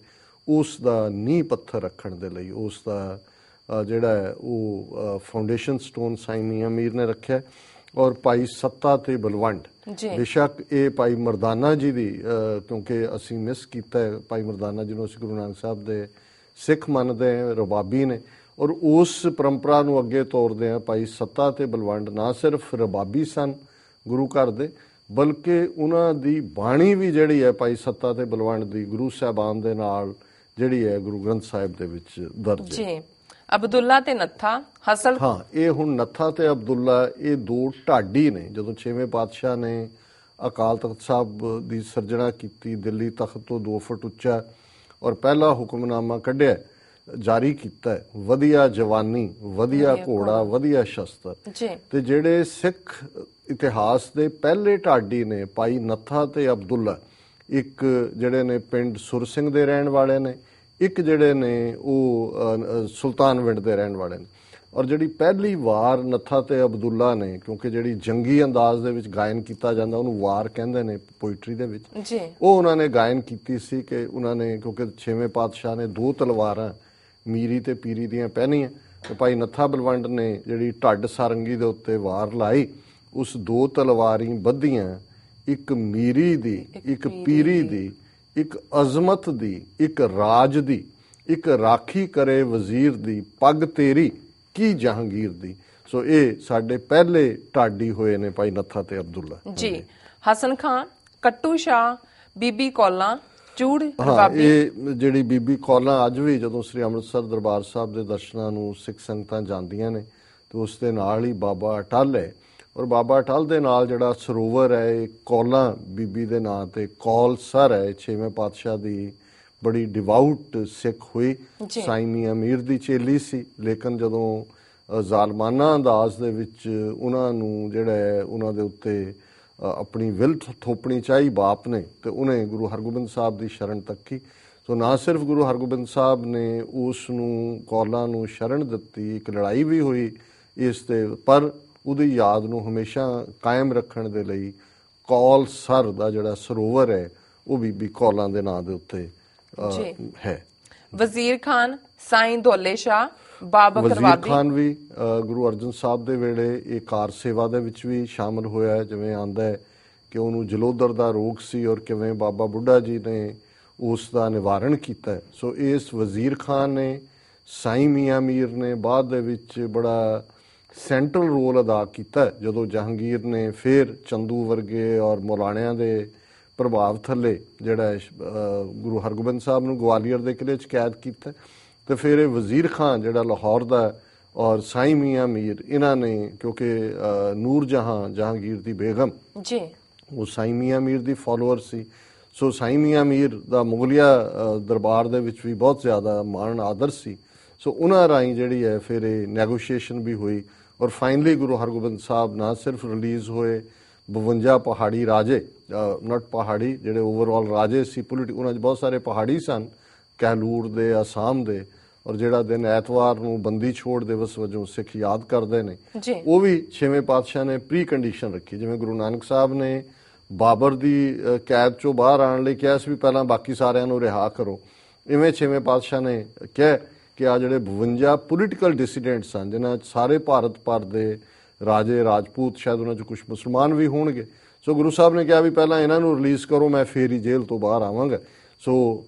ਉਸ ਦਾ ਨੀਂਹ ਪੱਥਰ ਰੱਖਣ ਦੇ ਲਈ। ਉਸ ਦਾ ਜਿਹੜਾ ਹੈ ਉਹ ਫਾਊਂਡੇਸ਼ਨ ਸਟੋਨ ਸਾਈਂ ਮੀਆਂ ਮੀਰ ਨੇ ਰੱਖਿਆ। ਔਰ ਭਾਈ ਸੱਤਾ ਤੇ ਬਲਵੰਡ, ਬੇਸ਼ੱਕ ਇਹ ਭਾਈ ਮਰਦਾਨਾ ਜੀ ਦੀ, ਕਿਉਂਕਿ ਅਸੀਂ ਮਿਸ ਕੀਤਾ ਹੈ ਭਾਈ ਮਰਦਾਨਾ ਜੀ ਨੂੰ, ਅਸੀਂ ਗੁਰੂ ਨਾਨਕ ਸਾਹਿਬ ਦੇ ਸਿੱਖ ਮੰਨਦੇ ਹਾਂ, ਰਬਾਬੀ ਨੇ, ਔਰ ਉਸ ਪਰੰਪਰਾ ਨੂੰ ਅੱਗੇ ਤੋਰਦੇ ਹਾਂ। ਭਾਈ ਸੱਤਾ ਤੇ ਬਲਵੰਡ ਨਾ ਸਿਰਫ ਰਬਾਬੀ ਸਨ ਗੁਰੂ ਘਰ ਦੇ, ਬਲਕਿ ਉਹਨਾਂ ਦੀ ਬਾਣੀ ਵੀ ਜਿਹੜੀ ਹੈ ਭਾਈ ਸੱਤਾ ਤੇ ਬਲਵੰਡ ਦੀ, ਗੁਰੂ ਸਾਹਿਬਾਨ ਦੇ ਨਾਲ ਜਿਹੜੀ ਹੈ ਗੁਰੂ ਗ੍ਰੰਥ ਸਾਹਿਬ ਦੇ ਵਿੱਚ ਦਰਜ ਹੈ। ਜੀ ਅਬਦੁੱਲਾ ਤੇ ਨੱਥਾ, ਹਸਲ। ਹਾਂ, ਇਹ ਹੁਣ ਨੱਥਾ ਤੇ ਅਬਦੁੱਲਾ ਇਹ 2 ਢਾਡੀ ਨੇ। ਜਦੋਂ 6ਵੇਂ ਪਾਤਸ਼ਾਹ ਨੇ ਅਕਾਲ ਤਖਤ ਸਾਹਿਬ ਦੀ ਸਿਰਜਣਾ ਕੀਤੀ, ਦਿੱਲੀ ਤਖਤ ਤੋਂ 2 ਫੁੱਟ ਉੱਚਾ, ਔਰ ਪਹਿਲਾ ਹੁਕਮਨਾਮਾ ਕੱਢਿਆ, ਜਾਰੀ ਕੀਤਾ, ਵਧੀਆ ਜਵਾਨੀ, ਵਧੀਆ ਘੋੜਾ, ਵਧੀਆ ਸ਼ਸਤਰ। ਤੇ ਜਿਹੜੇ ਸਿੱਖ ਇਤਿਹਾਸ ਦੇ ਪਹਿਲੇ ਢਾਡੀ ਨੇ ਭਾਈ ਨੱਥਾ ਤੇ ਅਬਦੁੱਲਾ, ਇੱਕ ਜਿਹੜੇ ਨੇ ਪਿੰਡ ਸੁਰ ਸਿੰਘ ਦੇ ਰਹਿਣ ਵਾਲੇ ਨੇ, ਇੱਕ ਜਿਹੜੇ ਨੇ ਉਹ ਸੁਲਤਾਨਵਿੰਡ ਦੇ ਰਹਿਣ ਵਾਲੇ ਨੇ। ਔਰ ਜਿਹੜੀ ਪਹਿਲੀ ਵਾਰ ਨੱਥਾ ਤੇ ਅਬਦੁੱਲਾ ਨੇ, ਕਿਉਂਕਿ ਜਿਹੜੀ ਜੰਗੀ ਅੰਦਾਜ਼ ਦੇ ਵਿੱਚ ਗਾਇਨ ਕੀਤਾ ਜਾਂਦਾ ਉਹਨੂੰ ਵਾਰ ਕਹਿੰਦੇ ਨੇ ਪੋਇਟਰੀ ਦੇ ਵਿੱਚ, ਉਹ ਉਹਨਾਂ ਨੇ ਗਾਇਨ ਕੀਤੀ ਸੀ। ਕਿ ਉਹਨਾਂ ਨੇ, ਕਿਉਂਕਿ 6ਵੇਂ ਪਾਤਸ਼ਾਹ ਨੇ 2 ਤਲਵਾਰਾਂ ਮੀਰੀ ਤੇ ਪੀਰੀ ਦੀਆਂ ਪਹਿਨੀਆਂ, ਤੇ ਭਾਈ ਨੱਥਾ ਬਲਵੰਡ ਨੇ ਜਿਹੜੀ ਢੱਡ ਸਾਰੰਗੀ ਦੇ ਉੱਤੇ ਵਾਰ ਲਾਈ, ਉਸ 2 ਤਲਵਾਰੀ ਬੱਧੀਆਂ, ਇੱਕ ਮੀਰੀ ਦੀ, ਇੱਕ ਪੀਰੀ ਦੀ, ਇੱਕ ਅਜ਼ਮਤ ਦੀ, ਇੱਕ ਰਾਜ ਦੀ, ਇੱਕ ਰਾਖੀ ਕਰੇ ਵਜ਼ੀਰ ਦੀ, ਪੱਗ ਤੇਰੀ ਕੀ ਜਹਾਂਗੀਰ ਦੀ। ਸੋ ਇਹ ਸਾਡੇ ਪਹਿਲੇ ਢਾਡੀ ਹੋਏ ਨੇ ਭਾਈ ਨੱਥਾ ਤੇ ਅਬਦੁੱਲਾ ਜੀ। ਹਸਨ ਖਾਨ, ਕੱਟੂ ਸ਼ਾਹ, ਬੀਬੀ ਕੌਲਾਂ, ਚੂੜ ਰਬਾਬੀ। ਇਹ ਜਿਹੜੀ ਬੀਬੀ ਕੌਲਾਂ ਅੱਜ ਵੀ ਜਦੋਂ ਸ੍ਰੀ ਅੰਮ੍ਰਿਤਸਰ ਦਰਬਾਰ ਸਾਹਿਬ ਦੇ ਦਰਸ਼ਨਾਂ ਨੂੰ ਸਿੱਖ ਸੰਗਤਾਂ ਜਾਂਦੀਆਂ ਨੇ, ਤੇ ਉਸ ਦੇ ਨਾਲ ਹੀ ਬਾਬਾ ਅਟਲ ਹੈ। ਔਰ ਬਾਬਾ ਅਟਲ ਦੇ ਨਾਲ ਜਿਹੜਾ ਸਰੋਵਰ ਹੈ, ਇਹ ਕੌਲਾਂ ਬੀਬੀ ਦੇ ਨਾਂ ਤੇ ਕੌਲ ਸਰ ਹੈ। 6ਵੇਂ ਪਾਤਸ਼ਾਹ ਦੀ ਬੜੀ ਡਿਵਾਊਟ ਸਿੱਖ ਹੋਈ, ਸਾਈਂ ਮੀਆਂ ਮੀਰ ਦੀ ਚੇਲੀ ਸੀ। ਲੇਕਿਨ ਜਦੋਂ ਜ਼ਾਲਮਾਨਾ ਅੰਦਾਜ਼ ਦੇ ਵਿੱਚ ਉਹਨਾਂ ਨੂੰ ਜਿਹੜਾ ਹੈ ਉਹਨਾਂ ਦੇ ਉੱਤੇ ਆਪਣੀ ਵਿਲ ਥੋਪਣੀ ਚਾਹੀ ਬਾਪ ਨੇ, ਤੇ ਉਹਨੇ ਗੁਰੂ ਹਰਗੋਬਿੰਦ ਸਾਹਿਬ ਦੀ ਸ਼ਰਨ ਤੱਕੀ। ਸੋ ਨਾ ਸਿਰਫ ਗੁਰੂ ਹਰਗੋਬਿੰਦ ਸਾਹਿਬ ਨੇ ਉਸ ਨੂੰ, ਕੌਲਾਂ ਨੂੰ ਸ਼ਰਨ ਦਿੱਤੀ, ਇੱਕ ਲੜਾਈ ਵੀ ਹੋਈ ਇਸ ਤੇ, ਪਰ ਉਹਦੀ ਯਾਦ ਨੂੰ ਹਮੇਸ਼ਾ ਕਾਇਮ ਰੱਖਣ ਦੇ ਲਈ ਕੌਲ ਸਰ ਦਾ ਜਿਹੜਾ ਸਰੋਵਰ ਹੈ ਉਹ ਬੀਬੀ ਕੌਲਾਂ ਦੇ ਨਾਂ ਦੇ ਉੱਤੇ ਹੈ। ਵਜ਼ੀਰ ਖਾਨ, ਸਾਈਂ ਦੌਲੇ ਸ਼ਾਹ, ਬਾਬਾ ਵਜ਼ੀਰ ਕਰਵਾਬੀ। ਖਾਨ ਵੀ ਗੁਰੂ ਅਰਜਨ ਸਾਹਿਬ ਦੇ ਵੇਲੇ ਇਹ ਕਾਰ ਸੇਵਾ ਦੇ ਵਿੱਚ ਵੀ ਸ਼ਾਮਲ ਹੋਇਆ ਹੈ। ਜਿਵੇਂ ਆਂਦਾ ਹੈ ਕਿ ਉਹਨੂੰ ਜਲੋਦਰ ਦਾ ਰੋਗ ਸੀ, ਔਰ ਕਿਵੇਂ ਬਾਬਾ ਬੁੱਢਾ ਜੀ ਨੇ ਉਸ ਦਾ ਨਿਵਾਰਨ ਕੀਤਾ। ਸੋ ਇਸ ਵਜ਼ੀਰ ਖਾਨ ਨੇ, ਸਾਈਂ ਮੀਆਂ ਮੀਰ ਨੇ ਬਾਅਦ ਦੇ ਵਿੱਚ ਬੜਾ ਸੈਂਟਰਲ ਰੋਲ ਅਦਾ ਕੀਤਾ। ਜਦੋਂ ਜਹਾਂਗੀਰ ਨੇ ਫਿਰ ਚੰਦੂ ਵਰਗੇ ਔਰ ਮੌਲਾਣਿਆਂ ਦੇ ਪ੍ਰਭਾਵ ਥੱਲੇ ਜਿਹੜਾ ਗੁਰੂ ਹਰਗੋਬਿੰਦ ਸਾਹਿਬ ਨੂੰ ਗਵਾਲੀਅਰ ਦੇ ਕਿਲ੍ਹੇ 'ਚ ਕੈਦ ਕੀਤਾ, ਤੇ ਫਿਰ ਇਹ ਵਜ਼ੀਰ ਖਾਨ ਜਿਹੜਾ ਲਾਹੌਰ ਦਾ, ਔਰ ਸਾਈਂ ਮੀਆਂ ਮੀਰ, ਇਹਨਾਂ ਨੇ, ਕਿਉਂਕਿ ਨੂਰ ਜਹਾਂ ਜਹਾਂਗੀਰ ਦੀ ਬੇਗਮ ਜੀ, ਉਹ ਸਾਈਂ ਮੀਆਂ ਮੀਰ ਦੀ ਫਾਲੋਅਰ ਸੀ। ਸੋ ਸਾਈਂ ਮੀਆਂ ਮੀਰ ਦਾ ਮੁਗਲਿਆ ਦਰਬਾਰ ਦੇ ਵਿੱਚ ਵੀ ਬਹੁਤ ਜ਼ਿਆਦਾ ਮਾਣ ਆਦਰ ਸੀ। ਸੋ ਉਹਨਾਂ ਰਾਹੀਂ ਜਿਹੜੀ ਹੈ ਫਿਰ ਇਹ ਨੈਗੋਸ਼ੀਏਸ਼ਨ ਵੀ ਹੋਈ, ਔਰ ਫਾਈਨਲੀ ਗੁਰੂ ਹਰਗੋਬਿੰਦ ਸਾਹਿਬ ਨਾ ਸਿਰਫ ਰਿਲੀਜ਼ ਹੋਏ, 52 ਪਹਾੜੀ ਰਾਜੇ, ਨਟ ਪਹਾੜੀ ਜਿਹੜੇ ਓਵਰਆਲ ਰਾਜੇ ਸੀ ਉਹਨਾਂ 'ਚ ਬਹੁਤ ਸਾਰੇ ਪਹਾੜੀ ਸਨ, ਕਹਿਲੂਰ ਦੇ, ਆਸਾਮ ਦੇ, ਔਰ ਜਿਹੜਾ ਦਿਨ ਐਤਵਾਰ ਨੂੰ ਬੰਦੀ ਛੋੜ ਦਿਵਸ ਵਜੋਂ ਸਿੱਖ ਯਾਦ ਕਰਦੇ ਨੇ, ਉਹ ਵੀ 6ਵੇਂ ਪਾਤਸ਼ਾਹ ਨੇ ਪ੍ਰੀ ਕੰਡੀਸ਼ਨ ਰੱਖੀ। ਜਿਵੇਂ ਗੁਰੂ ਨਾਨਕ ਸਾਹਿਬ ਨੇ ਬਾਬਰ ਦੀ ਕੈਦ ਚੋਂ ਬਾਹਰ ਆਉਣ ਲਈ ਕਿਹਾ ਸੀ ਵੀ ਪਹਿਲਾਂ ਬਾਕੀ ਸਾਰਿਆਂ ਨੂੰ ਰਿਹਾ ਕਰੋ, ਇਵੇਂ 6ਵੇਂ ਪਾਤਸ਼ਾਹ ਨੇ ਕਿਹਾ ਕਿ ਆ ਜਿਹੜੇ 52 ਪੋਲੀਟੀਕਲ ਡਿਸੀਡੈਂਟ ਸਨ, ਜਿਨ੍ਹਾਂ 'ਚ ਸਾਰੇ ਭਾਰਤ ਭਰ ਦੇ ਰਾਜੇ ਰਾਜਪੂਤ, ਸ਼ਾਇਦ ਉਹਨਾਂ 'ਚ ਕੁਝ ਮੁਸਲਮਾਨ ਵੀ ਹੋਣਗੇ। ਸੋ ਗੁਰੂ ਸਾਹਿਬ ਨੇ ਕਿਹਾ ਵੀ ਪਹਿਲਾਂ ਇਹਨਾਂ ਨੂੰ ਰਿਲੀਜ਼ ਕਰੋ, ਮੈਂ ਫੇਰ ਹੀ ਜੇਲ੍ਹ ਤੋਂ ਬਾਹਰ ਆਵਾਂਗਾ। ਸੋ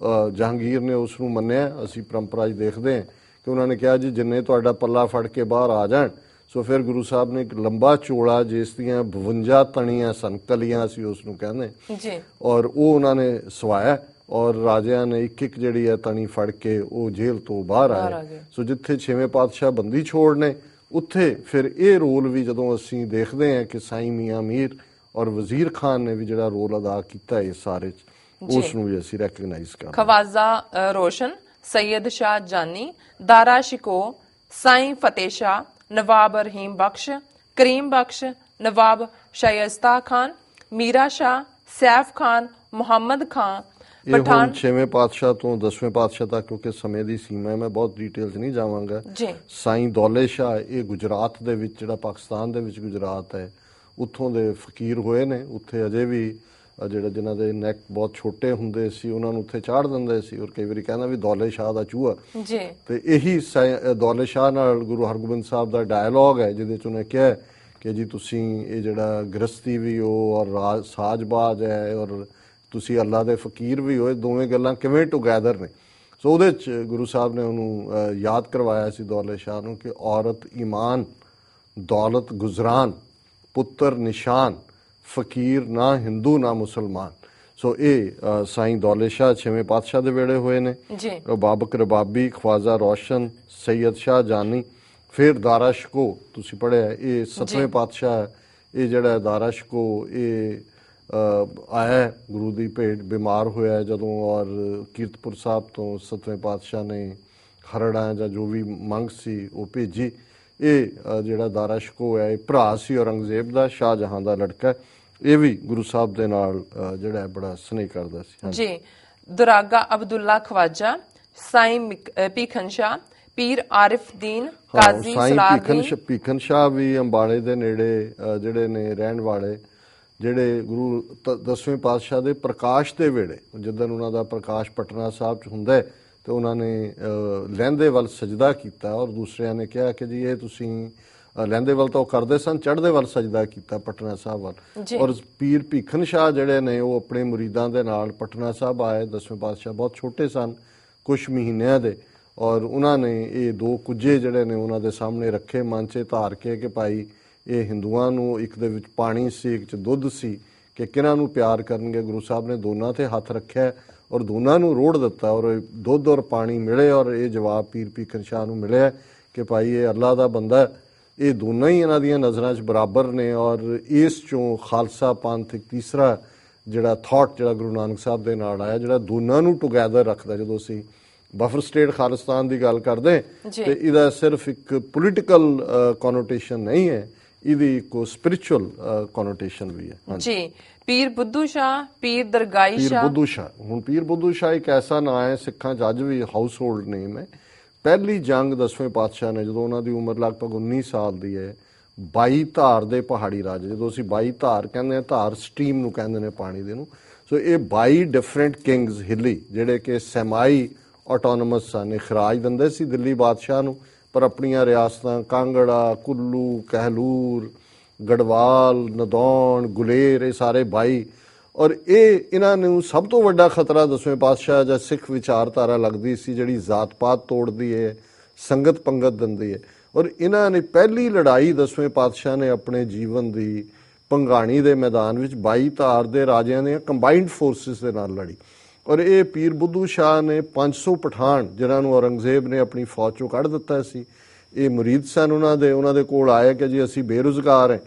ਜਹਾਂਗੀਰ ਨੇ ਉਸ ਨੂੰ ਮੰਨਿਆ। ਅਸੀਂ ਪਰੰਪਰਾ 'ਚ ਦੇਖਦੇ ਹਾਂ ਕਿ ਉਹਨਾਂ ਨੇ ਕਿਹਾ ਜੀ ਜਿੰਨੇ ਤੁਹਾਡਾ ਪੱਲਾ ਫੜ ਕੇ ਬਾਹਰ ਆ ਜਾਣ। ਸੋ ਫਿਰ ਗੁਰੂ ਸਾਹਿਬ ਨੇ ਇੱਕ ਲੰਬਾ ਚੋਲਾ ਜਿਸ ਦੀਆਂ 52 ਤਣੀਆਂ ਸਨ, ਕਲੀਆਂ ਸੀ ਉਸ ਨੂੰ ਕਹਿੰਦੇ ਜੀ, ਔਰ ਉਹ ਉਹਨਾਂ ਨੇ ਸਵਾਇਆ ਔਰ ਰਾਜਿਆਂ ਨੇ ਇੱਕ ਇੱਕ ਜਿਹੜੀ ਹੈ ਤਣੀ ਫੜ ਕੇ ਉਹ ਜੇਲ੍ਹ ਤੋਂ ਬਾਹਰ ਆਏ। ਸੋ ਜਿੱਥੇ 6ਵੇਂ ਪਾਤਸ਼ਾਹ ਬੰਦੀ ਛੋੜ ਨੇ ਉੱਥੇ ਫਿਰ ਇਹ ਰੋਲ ਵੀ ਜਦੋਂ ਅਸੀਂ ਦੇਖਦੇ ਹਾਂ ਕਿ ਸਾਈਂ ਮੀਆਂ ਮੀਰ ਔਰ ਵਜ਼ੀਰ ਖਾਨ ਨੇ ਵੀ ਜਿਹੜਾ ਰੋਲ ਅਦਾ ਕੀਤਾ ਇਸ ਸਾਰੇ 'ਚ, ਉਸ ਨੂੰ ਵੀ ਅਸੀਂ ਰੈਕਗਨਾਈਜ਼ ਕਰਦੇ। ਖਵਾਜਾ ਰੋਸ਼ਨ, ਸੈयद शाह जानी, दारा शिको, साईं फतेह शाह, नवाब रहीम बख्श, करीम बख्श, नवाब शायस्ता खान, मीरा शाह, सैफ खान, मुहम्मद खान, ਇਹ ਹੁਣ 6ਵੇਂ ਪਾਤਸ਼ਾਹ ਤੋਂ 10ਵੇਂ ਪਾਤਸ਼ਾਹ ਤੱਕ, ਕਿਉਂਕਿ ਸਮੇਂ ਦੀ ਸੀਮਾ ਹੈ, ਮੈਂ ਬਹੁਤ ਡਿਟੇਲ 'ਚ ਨਹੀਂ ਜਾਵਾਂਗਾ ਜੀ। ਸਾਈਂ ਦੌਲੇ ਸ਼ਾਹ, ਇਹ ਗੁਜਰਾਤ ਦੇ ਵਿੱਚ, ਜਿਹੜਾ ਪਾਕਿਸਤਾਨ ਦੇ ਵਿੱਚ ਗੁਜਰਾਤ ਹੈ, ਉੱਥੋਂ ਦੇ ਫਕੀਰ ਹੋਏ ਨੇ। ਉੱਥੇ ਅਜੇ ਵੀ ਜਿਹੜਾ ਜਿਨ੍ਹਾਂ ਦੇ ਨੈਕ ਬਹੁਤ ਛੋਟੇ ਹੁੰਦੇ ਸੀ ਉਹਨਾਂ ਨੂੰ ਉੱਥੇ ਚਾੜ ਦਿੰਦੇ ਸੀ, ਔਰ ਕਈ ਵਾਰੀ ਕਹਿੰਦਾ ਵੀ ਦੌਲੇ ਸ਼ਾਹ ਦਾ ਚੂਹਾ ਜੀ। ਤੇ ਇਹੀ ਦੌਲੇ ਸ਼ਾਹ ਨਾਲ ਗੁਰੂ ਹਰਗੋਬਿੰਦ ਸਾਹਿਬ ਦਾ ਡਾਇਲੌਗ ਹੈ ਜਿਹਦੇ 'ਚ ਉਹਨੇ ਕਿਹਾ ਕਿ ਜੀ ਤੁਸੀਂ ਇਹ ਜਿਹੜਾ ਗ੍ਰਸਤੀ ਵੀ ਹੋ ਔਰ ਸਾਜ਼ਬਾਜ਼ ਹੈ ਔਰ ਤੁਸੀਂ ਅੱਲਾ ਦੇ ਫਕੀਰ ਵੀ ਹੋਏ, ਦੋਵੇਂ ਗੱਲਾਂ ਕਿਵੇਂ ਟੁਗੈਦਰ ਨੇ। ਸੋ ਉਹਦੇ 'ਚ ਗੁਰੂ ਸਾਹਿਬ ਨੇ ਉਹਨੂੰ ਯਾਦ ਕਰਵਾਇਆ ਸੀ ਦੌਲੇ ਸ਼ਾਹ ਨੂੰ ਕਿ ਔਰਤ ਈਮਾਨ, ਦੌਲਤ ਗੁਜ਼ਰਾਨ, ਪੁੱਤਰ ਨਿਸ਼ਾਨ, ਫਕੀਰ ਨਾ ਹਿੰਦੂ ਨਾ ਮੁਸਲਮਾਨ। ਸੋ ਇਹ ਸਾਈਂ ਦੌਲੇ ਸ਼ਾਹ 6ਵੇਂ ਪਾਤਸ਼ਾਹ ਦੇ ਵੇਲੇ ਹੋਏ ਨੇ। ਬਾਬਕ ਰਬਾਬੀ, ਖਵਾਜਾ ਰੋਸ਼ਨ, ਸੈयद शाह ਜਾਨੀ, ਫਿਰ ਦਾਰਾ ਸ਼ਿਕੋ ਤੁਸੀਂ ਪੜ੍ਹਿਆ, ਇਹ 7ਵੇਂ ਪਾਤਸ਼ਾਹ। ਇਹ ਜਿਹੜਾ ਦਾਰਾ ਸ਼ਿਕੋ ਇਹ ਆਇਆ ਗੁਰੂ ਦੀ ਭੇਟ, ਬਿਮਾਰ ਹੋਇਆ ਜਦੋਂ, ਔਰ ਕੀਰਤਪੁਰ ਸਾਹਿਬ ਤੋਂ 7ਵੇਂ ਪਾਤਸ਼ਾਹ ਨੇ ਹਰੜਾਂ ਜਾਂ ਜੋ ਵੀ ਮੰਗ ਸੀ ਉਹ ਭੇਜੀ। ਇਹ ਜਿਹੜਾ ਦਾਰਾ ਸ਼ਿਕੋ ਹੈ ਇਹ ਭਰਾ ਸੀ ਔਰੰਗਜ਼ੇਬ ਦਾ, ਸ਼ਾਹਜਹਾਂ ਦਾ ਲੜਕਾ। ਇਹ ਵੀ ਗੁਰੂ ਸਾਹਿਬ ਦੇ ਨਾਲ ਜਿਹੜਾ ਬੜਾ ਸਨੇਹ ਕਰਦਾ ਸੀ ਜੀ। ਦੁਰਾਗਾ ਅਬਦੁੱਲਾ ਖਵਾਜਾ, ਸਾਈਂ ਭੀਖਨ ਸ਼ਾਹ, ਪੀਰ ਆਰਿਫਦੀਨ, ਕਾਜ਼ੀ ਸਲਾਰਦੀਨ। ਭੀਖਨ ਸ਼ਾਹ ਵੀ ਅੰਬਾਲੇ ਦੇ ਨੇੜੇ ਜਿਹੜੇ ਨੇ ਰਹਿਣ ਵਾਲੇ, ਜਿਹੜੇ ਗੁਰੂ 10ਵੇਂ ਪਾਤਸ਼ਾਹ ਦੇ ਪ੍ਰਕਾਸ਼ ਦੇ ਵੇਲੇ, ਜਿੱਦਣ ਉਹਨਾਂ ਦਾ ਪ੍ਰਕਾਸ਼ ਪਟਨਾ ਸਾਹਿਬ 'ਚ ਹੁੰਦਾ ਹੈ, ਤੇ ਉਹਨਾਂ ਨੇ ਲਹਿੰਦੇ ਵੱਲ ਸਜਦਾ ਕੀਤਾ ਔਰ ਦੂਸਰਿਆਂ ਨੇ ਕਿਹਾ ਕਿ ਜੀ ਇਹ ਤੁਸੀਂ ਲਹਿੰਦੇ ਵੱਲ ਤਾਂ ਉਹ ਕਰਦੇ ਸਨ, ਚੜ੍ਹਦੇ ਵੱਲ ਸਜਦਾ ਕੀਤਾ ਪਟਨਾ ਸਾਹਿਬ ਵੱਲ। ਔਰ ਪੀਰ ਭੀਖਨ ਸ਼ਾਹ ਜਿਹੜੇ ਨੇ ਉਹ ਆਪਣੇ ਮੁਰੀਦਾਂ ਦੇ ਨਾਲ ਪਟਨਾ ਸਾਹਿਬ ਆਏ। 10ਵੇਂ ਪਾਤਸ਼ਾਹ ਬਹੁਤ ਛੋਟੇ ਸਨ, ਕੁਛ ਮਹੀਨਿਆਂ ਦੇ, ਔਰ ਉਹਨਾਂ ਨੇ ਇਹ ਦੋ ਕੁੱਜੇ ਜਿਹੜੇ ਨੇ ਉਹਨਾਂ ਦੇ ਸਾਹਮਣੇ ਰੱਖੇ, ਮਨ 'ਚ ਧਾਰ ਕੇ ਕਿ ਭਾਈ ਇਹ ਹਿੰਦੂਆਂ ਨੂੰ ਇੱਕ ਦੇ ਵਿੱਚ ਪਾਣੀ ਸੀ, ਇੱਕ 'ਚ ਦੁੱਧ ਸੀ, ਕਿ ਕਿਹਨਾਂ ਨੂੰ ਪਿਆਰ ਕਰਨਗੇ। ਗੁਰੂ ਸਾਹਿਬ ਨੇ ਦੋਨਾਂ ਤੇ ਹੱਥ ਰੱਖਿਆ ਔਰ ਦੋਨਾਂ ਨੂੰ ਰੋੜ ਦਿੱਤਾ ਔਰ ਦੁੱਧ ਔਰ ਪਾਣੀ ਮਿਲੇ। ਔਰ ਇਹ ਜਵਾਬ ਪੀਰ ਭੀਖਨ ਸ਼ਾਹ ਨੂੰ ਮਿਲਿਆ ਕਿ ਭਾਈ ਇਹ ਅੱਲਾ ਦਾ ਬੰਦਾ, ਇਹ ਦੋਨਾਂ ਹੀ ਇਹਨਾਂ ਦੀਆਂ ਨਜ਼ਰਾਂ 'ਚ ਬਰਾਬਰ ਨੇ। ਔਰ ਇਸ 'ਚੋਂ ਖਾਲਸਾ ਪੰਥ ਇੱਕ ਤੀਸਰਾ ਜਿਹੜਾ ਥਾਟ ਜਿਹੜਾ ਗੁਰੂ ਨਾਨਕ ਸਾਹਿਬ ਦੇ ਨਾਲ ਆਇਆ, ਜਿਹੜਾ ਦੋਨਾਂ ਨੂੰ ਟੁਗੈਦਰ ਰੱਖਦਾ। ਜਦੋਂ ਅਸੀਂ ਬਫਰ ਸਟੇਟ ਖਾਲਿਸਤਾਨ ਦੀ ਗੱਲ ਕਰਦੇ ਤੇ ਇਹਦਾ ਸਿਰਫ ਇੱਕ ਪੋਲੀਟੀਕਲ ਕੋਨੋਟੇਸ਼ਨ ਨਹੀਂ ਹੈ, ਇਹਦੀ ਇੱਕ ਸਪਿਰਿਚੁਅਲ ਕੋਨੋਟੇਸ਼ਨ ਵੀ ਹੈ। ਜੀ। ਪੀਰ ਬੁੱਧੂ ਸ਼ਾਹ, ਪੀਰ ਦਰਗਾਈ ਸ਼ਾਹ। ਪੀਰ ਬੁੱਧੂ ਸ਼ਾਹ, ਹੁਣ ਪੀਰ ਬੁੱਧੂ ਸ਼ਾਹ ਇੱਕ ਐਸਾ ਨਾਂ ਹੈ ਸਿੱਖਾਂ 'ਚ ਅੱਜ ਵੀ ਹਾਊਸ ਹੋਲਡ ਨੇਮ ਹੈ। ਪਹਿਲੀ ਜੰਗ 10ਵੇਂ ਪਾਤਸ਼ਾਹ ਨੇ, ਜਦੋਂ ਉਹਨਾਂ ਦੀ ਉਮਰ ਲਗਭਗ 19 ਸਾਲ ਦੀ ਹੈ, 22 ਧਾਰ ਦੇ ਪਹਾੜੀ ਰਾਜੇ, ਜਦੋਂ ਅਸੀਂ 22 ਧਾਰ ਕਹਿੰਦੇ ਹਾਂ, ਧਾਰ ਸਟਰੀਮ ਨੂੰ ਕਹਿੰਦੇ ਨੇ ਪਾਣੀ ਦੇ ਨੂੰ। ਸੋ ਇਹ 22 ਡਿਫਰੈਂਟ ਕਿੰਗਸ ਹਿੱਲੀ, ਜਿਹੜੇ ਕਿ ਸੈਮਾਈ ਆਟੋਨਮਸ ਸਨ, ਖਰਾਜ ਦਿੰਦੇ ਸੀ ਦਿੱਲੀ ਬਾਦਸ਼ਾਹ ਨੂੰ, ਪਰ ਆਪਣੀਆਂ ਰਿਆਸਤਾਂ ਕਾਂਗੜਾ, ਕੁੱਲੂ, ਕਹਿਲੂਰ, ਗੜਵਾਲ, ਨਦੌਣ, ਗੁਲੇਰ, ਇਹ ਸਾਰੇ 22। ਔਰ ਇਹਨਾਂ ਨੂੰ ਸਭ ਤੋਂ ਵੱਡਾ ਖਤਰਾ 10ਵੇਂ ਪਾਤਸ਼ਾਹ ਜਾਂ ਸਿੱਖ ਵਿਚਾਰਧਾਰਾ ਲੱਗਦੀ ਸੀ, ਜਿਹੜੀ ਜ਼ਾਤ ਪਾਤ ਤੋੜਦੀ ਹੈ, ਸੰਗਤ ਪੰਗਤ ਦਿੰਦੀ ਹੈ। ਔਰ ਇਹਨਾਂ ਨੇ ਪਹਿਲੀ ਲੜਾਈ 10ਵੇਂ ਪਾਤਸ਼ਾਹ ਨੇ ਆਪਣੇ ਜੀਵਨ ਦੀ ਭੰਗਾਣੀ ਦੇ ਮੈਦਾਨ ਵਿੱਚ 22 ਧਾਰ ਦੇ ਰਾਜਿਆਂ ਦੀਆਂ ਕੰਬਾਈਨਡ ਫੋਰਸਿਸ ਦੇ ਨਾਲ ਲੜੀ। ਔਰ ਇਹ ਪੀਰ ਬੁੱਧੂ ਸ਼ਾਹ ਨੇ 500 ਪਠਾਨ, ਜਿਨ੍ਹਾਂ ਨੂੰ ਔਰੰਗਜ਼ੇਬ ਨੇ ਆਪਣੀ ਫੌਜ 'ਚੋਂ ਕੱਢ ਦਿੱਤਾ ਸੀ, ਇਹ ਮੁਰੀਦ ਸਨ ਉਹਨਾਂ ਦੇ ਕੋਲ ਆਏ ਕਿ ਜੀ ਅਸੀਂ ਬੇਰੁਜ਼ਗਾਰ ਹੈ,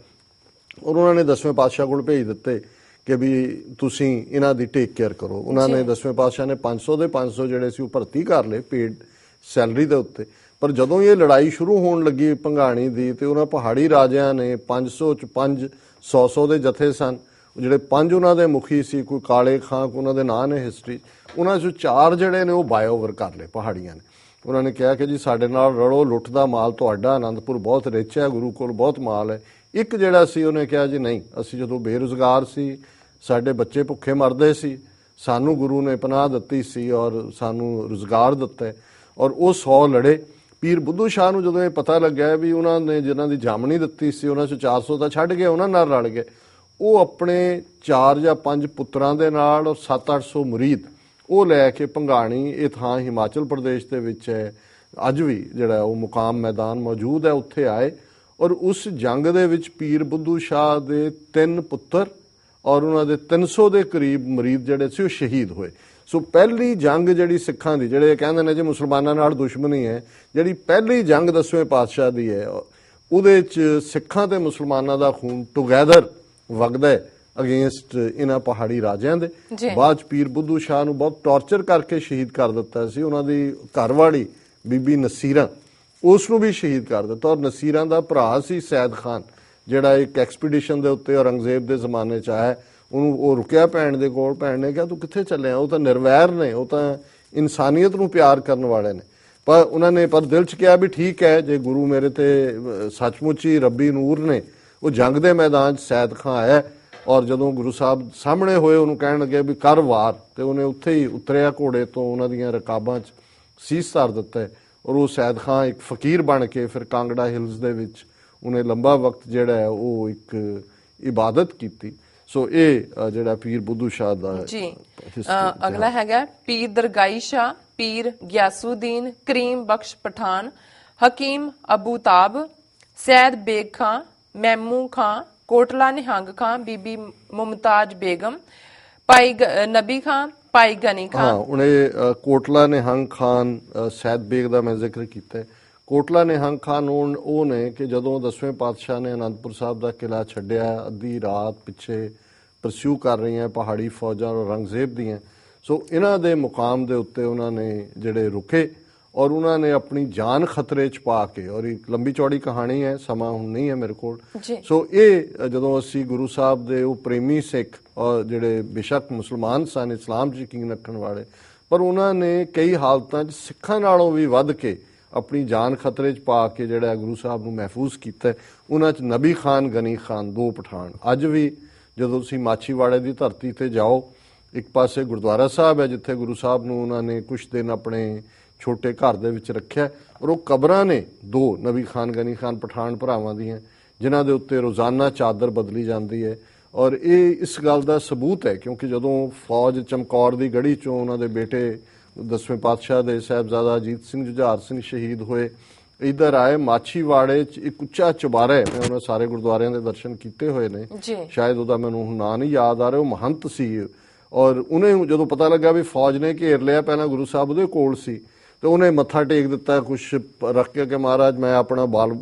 ਔਰ ਉਹਨਾਂ ਨੇ 10ਵੇਂ ਪਾਤਸ਼ਾਹ ਕੋਲ ਭੇਜ ਦਿੱਤੇ ਕਿ ਵੀ ਤੁਸੀਂ ਇਹਨਾਂ ਦੀ ਟੇਕ ਕੇਅਰ ਕਰੋ। ਉਹਨਾਂ ਨੇ 10ਵੇਂ ਪਾਤਸ਼ਾਹ ਨੇ 500 ਦੇ 500 ਜਿਹੜੇ ਸੀ ਉਹ ਭਰਤੀ ਕਰ ਲਏ ਪੇਡ ਸੈਲਰੀ ਦੇ ਉੱਤੇ। ਪਰ ਜਦੋਂ ਇਹ ਲੜਾਈ ਸ਼ੁਰੂ ਹੋਣ ਲੱਗੀ ਭੰਗਾਣੀ ਦੀ, ਤੇ ਉਹਨਾਂ ਪਹਾੜੀ ਰਾਜਿਆਂ ਨੇ 500 'ਚ 5 100 ਦੇ ਜਥੇ ਸਨ, ਜਿਹੜੇ 5 ਉਹਨਾਂ ਦੇ ਮੁਖੀ ਸੀ, ਕੋਈ ਕਾਲੇ ਖਾਂ, ਉਹਨਾਂ ਦੇ ਨਾਂ ਨੇ ਹਿਸਟਰੀ, ਉਹਨਾਂ 'ਚੋਂ 4 ਜਿਹੜੇ ਨੇ ਉਹ ਬਾਇਓਵਰ ਕਰ ਲਏ ਪਹਾੜੀਆਂ ਨੇ। ਉਹਨਾਂ ਨੇ ਕਿਹਾ ਕਿ ਜੀ ਸਾਡੇ ਨਾਲ ਰਲੋ, ਲੁੱਟ ਦਾ ਮਾਲ ਤੁਹਾਡਾ, ਆਨੰਦਪੁਰ ਬਹੁਤ ਰਿਚ ਹੈ, ਗੁਰੂ ਕੋਲ ਬਹੁਤ ਮਾਲ ਹੈ। ਇੱਕ ਜਿਹੜਾ ਸੀ ਉਹਨੇ ਕਿਹਾ ਜੀ ਨਹੀਂ, ਅਸੀਂ ਜਦੋਂ ਬੇਰੁਜ਼ਗਾਰ ਸੀ, ਸਾਡੇ ਬੱਚੇ ਭੁੱਖੇ ਮਰਦੇ ਸੀ, ਸਾਨੂੰ ਗੁਰੂ ਨੇ ਪਨਾਹ ਦਿੱਤੀ ਸੀ ਔਰ ਸਾਨੂੰ ਰੁਜ਼ਗਾਰ ਦਿੱਤਾ, ਔਰ ਉਹ 100 ਲੜੇ। ਪੀਰ ਬੁੱਧੂ ਸ਼ਾਹ ਨੂੰ ਜਦੋਂ ਇਹ ਪਤਾ ਲੱਗਿਆ ਵੀ ਉਹਨਾਂ ਨੇ ਜਿਨ੍ਹਾਂ ਦੀ ਜਾਮਣੀ ਦਿੱਤੀ ਸੀ ਉਹਨਾਂ 'ਚੋਂ 400 ਤਾਂ ਛੱਡ ਗਏ, ਉਹਨਾਂ ਨਾਲ ਰਲ ਗਏ, ਉਹ ਆਪਣੇ 4 ਜਾਂ 5 ਪੁੱਤਰਾਂ ਦੇ ਨਾਲ ਔਰ 700-800 ਮੁਰੀਦ ਉਹ ਲੈ ਕੇ ਭੰਗਾਣੀ, ਇਹ ਥਾਂ ਹਿਮਾਚਲ ਪ੍ਰਦੇਸ਼ ਦੇ ਵਿੱਚ ਹੈ, ਅੱਜ ਵੀ ਜਿਹੜਾ ਉਹ ਮੁਕਾਮ ਮੈਦਾਨ ਮੌਜੂਦ ਹੈ ਉੱਥੇ ਆਏ ਔਰ ਉਸ ਜੰਗ ਦੇ ਵਿੱਚ ਪੀਰ ਬੁੱਧੂ ਸ਼ਾਹ ਦੇ 3 ਪੁੱਤਰ ਔਰ ਉਹਨਾਂ ਦੇ 300 ਦੇ ਕਰੀਬ ਮਰੀਦ ਜਿਹੜੇ ਸੀ ਉਹ ਸ਼ਹੀਦ ਹੋਏ। ਸੋ ਪਹਿਲੀ ਜੰਗ ਜਿਹੜੀ ਸਿੱਖਾਂ ਦੀ, ਜਿਹੜੇ ਕਹਿੰਦੇ ਨੇ ਜੀ ਮੁਸਲਮਾਨਾਂ ਨਾਲ ਦੁਸ਼ਮਣੀ ਹੈ, ਜਿਹੜੀ ਪਹਿਲੀ ਜੰਗ 10ਵੇਂ ਪਾਤਸ਼ਾਹ ਦੀ ਹੈ, ਉਹਦੇ 'ਚ ਸਿੱਖਾਂ ਤੇ ਮੁਸਲਮਾਨਾਂ ਦਾ ਖੂਨ ਟੁਗੈਦਰ ਵਗਦਾ ਹੈ ਅਗੇਂਸਟ ਇਹਨਾਂ ਪਹਾੜੀ ਰਾਜਿਆਂ ਦੇ। ਬਾਅਦ 'ਚ ਪੀਰ ਬੁੱਧੂ ਸ਼ਾਹ ਨੂੰ ਬਹੁਤ ਟੌਰਚਰ ਕਰਕੇ ਸ਼ਹੀਦ ਕਰ ਦਿੱਤਾ ਸੀ। ਉਹਨਾਂ ਦੀ ਘਰਵਾਲੀ ਬੀਬੀ ਨਸੀਰਾਂ, ਉਸ ਨੂੰ ਵੀ ਸ਼ਹੀਦ ਕਰ ਦਿੱਤਾ ਔਰ ਨਸੀਰਾਂ ਦਾ ਭਰਾ ਸੀ ਸੈਦ ਖਾਨ, ਜਿਹੜਾ ਇੱਕ ਐਕਸਪੀਡੀਸ਼ਨ ਦੇ ਉੱਤੇ ਔਰੰਗਜ਼ੇਬ ਦੇ ਜ਼ਮਾਨੇ 'ਚ ਆਇਆ। ਉਹਨੂੰ ਉਹ ਰੁਕਿਆ ਭੈਣ ਦੇ ਕੋਲ, ਭੈਣ ਨੇ ਕਿਹਾ ਤੂੰ ਕਿੱਥੇ ਚੱਲਿਆ? ਉਹ ਤਾਂ ਨਿਰਵੈਰ ਨੇ, ਉਹ ਤਾਂ ਇਨਸਾਨੀਅਤ ਨੂੰ ਪਿਆਰ ਕਰਨ ਵਾਲੇ ਨੇ। ਪਰ ਉਹਨਾਂ ਨੇ ਦਿਲ 'ਚ ਕਿਹਾ ਵੀ ਠੀਕ ਹੈ, ਜੇ ਗੁਰੂ ਮੇਰੇ ਤੇ ਸੱਚਮੁੱਚ ਹੀ ਰੱਬੀ ਨੂਰ ਨੇ। ਉਹ ਜੰਗ ਦੇ ਮੈਦਾਨ 'ਚ ਸੈਦ ਖਾਂ ਆਇਆ ਔਰ ਜਦੋਂ ਗੁਰੂ ਸਾਹਿਬ ਸਾਹਮਣੇ ਹੋਏ ਉਹਨੂੰ ਕਹਿਣ ਲੱਗੇ ਵੀ ਕਰ ਵਾਰ, ਤੇ ਉਹਨੇ ਉੱਥੇ ਹੀ ਉਤਰਿਆ ਘੋੜੇ ਤੋਂ, ਉਹਨਾਂ ਦੀਆਂ ਰਕਾਬਾਂ 'ਚ ਸੀਸ ਧਰ ਦਿੱਤਾ ਔਰ ਉਹ ਸੈਦ ਖਾਂ ਇੱਕ ਫਕੀਰ ਬਣ ਕੇ ਫਿਰ ਕਾਂਗੜਾ ਹਿਲਸ ਦੇ ਵਿੱਚ ਉਹਨੇ ਲੰਬਾ ਵਕਤ ਜਿਹੜਾ ਹੈ ਉਹ ਇੱਕ ਇਬਾਦਤ ਕੀਤੀ। ਸੋ ਇਹ ਜਿਹੜਾ ਪੀਰ ਬੁੱਧੂ ਸ਼ਾਹ ਦਾ ਜੀ। ਅਗਲਾ ਹੈਗਾ ਪੀਰ ਦਰਗਾਈ ਸ਼ਾਹ, ਪੀਰ ਗਿਆਸੁਦੀਨ, ਕਰੀਮ ਬਖਸ਼ ਪਠਾਨ, ਹਕੀਮ ਅਬੂ ਤਾਬ, ਸੈਦ ਬੇਗ ਖਾਂ, ਮੈਮੂ ਖਾਂ, ਕੋਟਲਾ ਨਿਹੰਗ ਖਾਂ, ਬੀਬੀ ਮੁਮਤਾਜ ਬੇਗਮ, ਭਾਈ ਨਬੀ ਖਾਂ, ਭਾਈ ਗਨੀ ਖਾਨ। ਉਹਨੇ ਕੋਟਲਾ ਨਿਹੰਗ ਖਾਨ, ਸੈਦ ਬੇਗ ਦਾ ਮੈਂ ਜ਼ਿਕਰ ਕੀਤਾ। ਕੋਟਲਾ ਨਿਹੰਗ ਖਾਨ ਉਹ ਨੇ ਕਿ ਜਦੋਂ 10ਵੇਂ ਪਾਤਸ਼ਾਹ ਨੇ ਅਨੰਦਪੁਰ ਸਾਹਿਬ ਦਾ ਕਿਲਾ ਛੱਡਿਆ, ਅੱਧੀ ਰਾਤ ਪਿੱਛੇ ਪਰਸਿਊ ਕਰ ਰਹੀਆਂ ਪਹਾੜੀ ਫੌਜਾਂ ਔਰ ਔਰੰਗਜ਼ੇਬ ਦੀਆਂ। ਸੋ ਇਹਨਾਂ ਦੇ ਮੁਕਾਮ ਦੇ ਉੱਤੇ ਉਹਨਾਂ ਨੇ ਜਿਹੜੇ ਰੁਕੇ ਔਰ ਉਹਨਾਂ ਨੇ ਆਪਣੀ ਜਾਨ ਖਤਰੇ 'ਚ ਪਾ ਕੇ, ਔਰ ਇੱਕ ਲੰਬੀ ਚੌੜੀ ਕਹਾਣੀ ਹੈ, ਸਮਾਂ ਹੁਣ ਨਹੀਂ ਹੈ ਮੇਰੇ ਕੋਲ। ਸੋ ਇਹ ਜਦੋਂ ਅਸੀਂ ਗੁਰੂ ਸਾਹਿਬ ਦੇ ਉਹ ਪ੍ਰੇਮੀ ਸਿੱਖ ਔਰ ਜਿਹੜੇ ਬੇਸ਼ੱਕ ਮੁਸਲਮਾਨ ਸਨ, ਇਸਲਾਮ 'ਚ ਯਕੀਨ ਰੱਖਣ ਵਾਲੇ, ਪਰ ਉਹਨਾਂ ਨੇ ਕਈ ਹਾਲਤਾਂ 'ਚ ਸਿੱਖਾਂ ਨਾਲੋਂ ਵੀ ਵੱਧ ਕੇ ਆਪਣੀ ਜਾਨ ਖਤਰੇ 'ਚ ਪਾ ਕੇ ਜਿਹੜਾ ਗੁਰੂ ਸਾਹਿਬ ਨੂੰ ਮਹਿਫੂਜ਼ ਕੀਤਾ। ਉਹਨਾਂ 'ਚ ਨਬੀ ਖਾਨ, ਗਨੀ ਖਾਨ, 2 ਪਠਾਨ। ਅੱਜ ਵੀ ਜਦੋਂ ਤੁਸੀਂ ਮਾਛੀਵਾੜੇ ਦੀ ਧਰਤੀ ਤੇ ਜਾਓ, ਇੱਕ ਪਾਸੇ ਗੁਰਦੁਆਰਾ ਸਾਹਿਬ ਹੈ ਜਿੱਥੇ ਗੁਰੂ ਸਾਹਿਬ ਨੂੰ ਉਹਨਾਂ ਨੇ ਕੁਝ ਦਿਨ ਆਪਣੇ ਛੋਟੇ ਘਰ ਦੇ ਵਿੱਚ ਰੱਖਿਆ ਔਰ ਉਹ ਕਬਰਾਂ ਨੇ 2 ਨਬੀ ਖਾਨ, ਗਨੀ ਖਾਨ ਪਠਾਨ ਭਰਾਵਾਂ ਦੀਆਂ, ਜਿਨ੍ਹਾਂ ਦੇ ਉੱਤੇ ਰੋਜ਼ਾਨਾ ਚਾਦਰ ਬਦਲੀ ਜਾਂਦੀ ਹੈ। ਔਰ ਇਹ ਇਸ ਗੱਲ ਦਾ ਸਬੂਤ ਹੈ ਕਿਉਂਕਿ ਜਦੋਂ ਫੌਜ ਚਮਕੌਰ ਦੀ ਗੜੀ 'ਚੋਂ ਉਹਨਾਂ ਦੇ ਬੇਟੇ 10ਵੇਂ ਪਾਤਸ਼ਾਹ ਦੇ ਸਾਹਿਬਜ਼ਾਦਾ ਅਜੀਤ ਸਿੰਘ ਜੁਝਾਰ ਸਿੰਘ ਸ਼ਹੀਦ ਹੋਏ, ਇੱਧਰ ਆਏ ਮਾਛੀਵਾੜੇ 'ਚ ਇੱਕ ਉੱਚਾ ਚੁਬਾਰਾ ਹੈ। ਮੈਂ ਉਹਨਾਂ ਸਾਰੇ ਗੁਰਦੁਆਰਿਆਂ ਦੇ ਦਰਸ਼ਨ ਕੀਤੇ ਹੋਏ ਨੇ, ਸ਼ਾਇਦ ਉਹਦਾ ਮੈਨੂੰ ਨਾਂ ਨਹੀਂ ਯਾਦ ਆ ਰਿਹਾ। ਉਹ ਮਹੰਤ ਸੀ ਔਰ ਉਹਨੇ ਜਦੋਂ ਪਤਾ ਲੱਗਾ ਵੀ ਫੌਜ ਨੇ ਘੇਰ ਲਿਆ, ਪਹਿਲਾਂ ਗੁਰੂ ਸਾਹਿਬ ਉਹਦੇ ਕੋਲ ਸੀ ਤੇ ਉਹਨੇ ਮੱਥਾ ਟੇਕ ਦਿੱਤਾ ਕੁਛ ਰੱਖ ਕੇ ਕਿ ਮਹਾਰਾਜ ਮੈਂ ਆਪਣਾ ਬਾਲ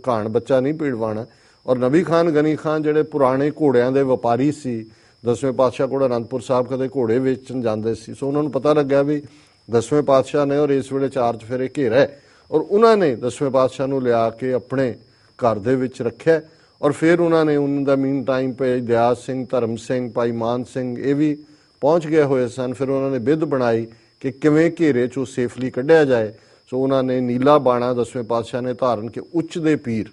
ਘਾਣ ਬੱਚਾ ਨਹੀਂ ਪੀੜਵਾਣਾ। ਔਰ ਨਬੀ ਖਾਨ, ਗਨੀ ਖਾਨ ਜਿਹੜੇ ਪੁਰਾਣੇ ਘੋੜਿਆਂ ਦੇ ਵਪਾਰੀ ਸੀ, 10ਵੇਂ ਪਾਤਸ਼ਾਹ ਕੋਲ ਅਨੰਦਪੁਰ ਸਾਹਿਬ ਕਦੇ ਘੋੜੇ ਵੇਚਣ ਜਾਂਦੇ ਸੀ। ਸੋ ਉਹਨਾਂ ਨੂੰ ਪਤਾ ਲੱਗਾ ਵੀ 10ਵੇਂ ਪਾਤਸ਼ਾਹ ਨੇ ਔਰ ਇਸ ਵੇਲੇ 4 ਚੁਫੇਰੇ ਘੇਰਾ ਹੈ ਔਰ ਉਹਨਾਂ ਨੇ 10ਵੇਂ ਪਾਤਸ਼ਾਹ ਨੂੰ ਲਿਆ ਕੇ ਆਪਣੇ ਘਰ ਦੇ ਵਿੱਚ ਰੱਖਿਆ ਔਰ ਫਿਰ ਉਹਨਾਂ ਨੇ ਉਹਨਾਂ ਦਾ ਮੀਨ ਟਾਈਮ ਭਾਈ ਦਿਆਲ ਸਿੰਘ, ਧਰਮ ਸਿੰਘ, ਭਾਈ ਮਾਨ ਸਿੰਘ ਇਹ ਵੀ ਪਹੁੰਚ ਗਏ ਹੋਏ ਸਨ। ਫਿਰ ਉਹਨਾਂ ਨੇ ਬਿੱਧ ਬਣਾਈ ਕਿ ਕਿਵੇਂ ਘੇਰੇ 'ਚੋਂ ਸੇਫਲੀ ਕੱਢਿਆ ਜਾਏ। ਸੋ ਉਹਨਾਂ ਨੇ ਨੀਲਾ ਬਾਣਾ 10ਵੇਂ ਪਾਤਸ਼ਾਹ ਨੇ ਧਾਰਨ ਕੇ ਉੱਚ ਦੇ ਪੀਰ,